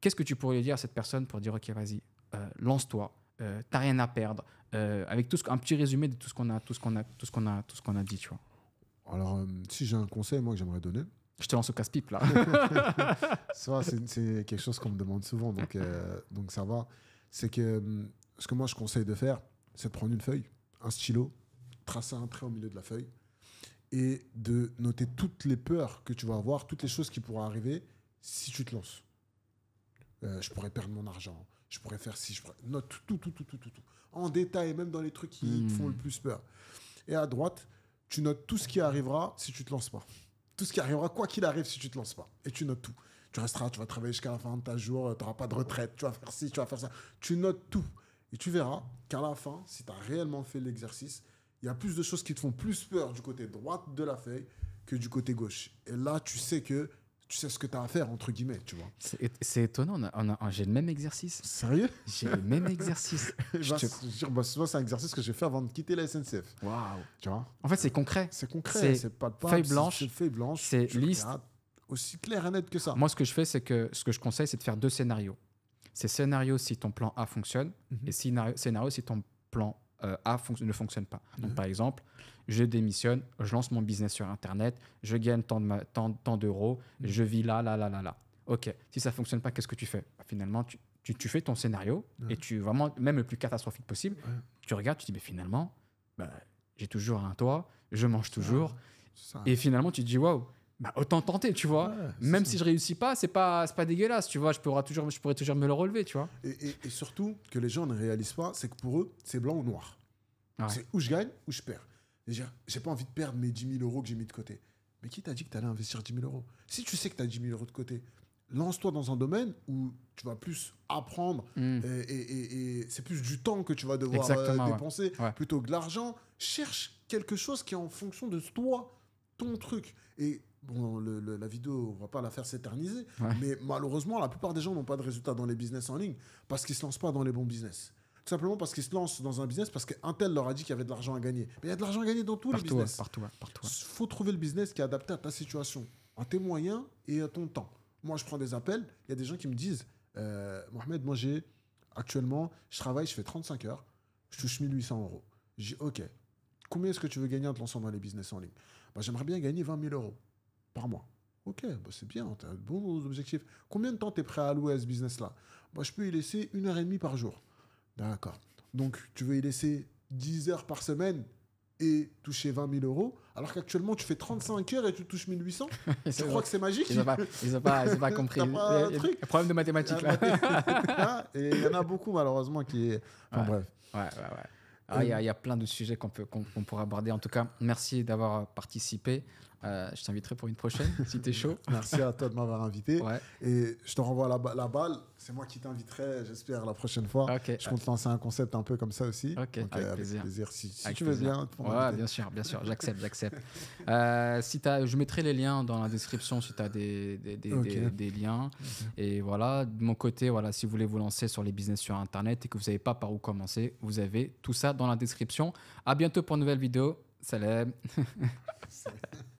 Qu'est-ce que tu pourrais lui dire à cette personne pour dire OK, vas-y, lance-toi, t'as rien à perdre, avec un petit résumé de tout ce qu'on a dit, tu vois. Alors, si j'ai un conseil moi que j'aimerais donner, je te lance au casse-pipe là. Ça, c'est quelque chose qu'on me demande souvent, donc ça va. C'est que ce que moi je conseille de faire, c'est de prendre une feuille, un stylo, tracer un trait au milieu de la feuille et de noter toutes les peurs que tu vas avoir, toutes les choses qui pourraient arriver si tu te lances. Je pourrais perdre mon argent, je pourrais faire ci, note tout. En détail, même dans les trucs qui te font le plus peur. Et à droite, tu notes tout ce qui arrivera si tu te lances pas. Tout ce qui arrivera, quoi qu'il arrive, si tu te lances pas. Et tu notes tout. Tu resteras, tu vas travailler jusqu'à la fin de ta jour, tu n'auras pas de retraite, tu vas faire ci, tu vas faire ça. Tu notes tout. Et tu verras qu'à la fin, si tu as réellement fait l'exercice, il y a plus de choses qui te font plus peur du côté droit de la feuille que du côté gauche. Et là, tu sais ce que tu as à faire, entre guillemets, tu vois. C'est étonnant, j'ai le même exercice. Sérieux? J'ai le même exercice. Souvent, c'est un exercice que j'ai fait avant de quitter la SNCF. Waouh. Tu vois? En fait, c'est concret. C'est concret, c'est pas de feuille blanche. C'est feuille blanche. C'est liste. Aussi clair et net que ça. Moi, ce que je fais, c'est que ce que je conseille, c'est de faire 2 scénarios. C'est scénario si ton plan A fonctionne et scénario si ton plan A ne fonctionne pas. Donc, par exemple, je démissionne, je lance mon business sur Internet, je gagne tant d'euros, je vis là. OK. Si ça ne fonctionne pas, qu'est-ce que tu fais? Finalement, tu fais ton scénario et tu vraiment, même le plus catastrophique possible, tu regardes, tu dis, mais finalement, j'ai toujours un toit, je mange toujours. Et finalement, tu te dis, waouh. Autant tenter, tu vois. Même si je réussis pas, c'est pas dégueulasse, tu vois. Je pourrais toujours me le relever, tu vois. Et surtout, que les gens ne réalisent pas, c'est que pour eux, c'est blanc ou noir. Ouais. C'est où je gagne ou je perds. J'ai pas envie de perdre mes 10 000 euros que j'ai mis de côté. Mais qui t'a dit que tu allais investir 10 000 euros? Si tu sais que tu as 10 000 euros de côté, lance-toi dans un domaine où tu vas plus apprendre et c'est plus du temps que tu vas devoir dépenser plutôt que de l'argent. Cherche quelque chose qui est en fonction de toi, ton truc. Et bon, la vidéo, on va pas la faire s'éterniser, mais malheureusement, la plupart des gens n'ont pas de résultats dans les business en ligne parce qu'ils se lancent pas dans les bons business. Tout simplement parce qu'ils se lancent dans un business parce qu'un tel leur a dit qu'il y avait de l'argent à gagner. Mais il y a de l'argent à gagner dans tous les business. Partout. Il faut trouver le business qui est adapté à ta situation, à tes moyens et à ton temps. Moi, je prends des appels. Il y a des gens qui me disent Mohamed, moi, actuellement, je travaille, je fais 35 heures, je touche 1 800 euros. Je dis OK, combien est-ce que tu veux gagner en te lançant dans les business en ligne? J'aimerais bien gagner 20 000 euros par mois. OK, c'est bien, tu as de bons objectifs. Combien de temps tu es prêt à allouer à ce business-là? Je peux y laisser 1h30 par jour. D'accord. Donc, tu veux y laisser 10 heures par semaine et toucher 20 000 euros, alors qu'actuellement, tu fais 35 heures et tu touches 1 800. Tu crois que c'est magique? Ils n'ont pas compris. Il y a un problème de mathématiques, là. Et il y en a beaucoup, malheureusement, qui... Enfin, bref. Ouais. Il y a plein de sujets qu'on pourrait aborder. En tout cas, merci d'avoir participé Je t'inviterai pour une prochaine, si tu es chaud. Merci à toi de m'avoir invité. Ouais. Et je te renvoie la balle. C'est moi qui t'inviterai, j'espère, la prochaine fois. Okay. Je compte lancer un concept un peu comme ça aussi. Ok, donc, avec plaisir. Si tu veux bien. Ouais, bien sûr. J'accepte. Je mettrai les liens dans la description si tu as des liens. Et voilà, de mon côté, voilà, si vous voulez vous lancer sur les business sur Internet et que vous savez pas par où commencer, vous avez tout ça dans la description. À bientôt pour une nouvelle vidéo. Salam.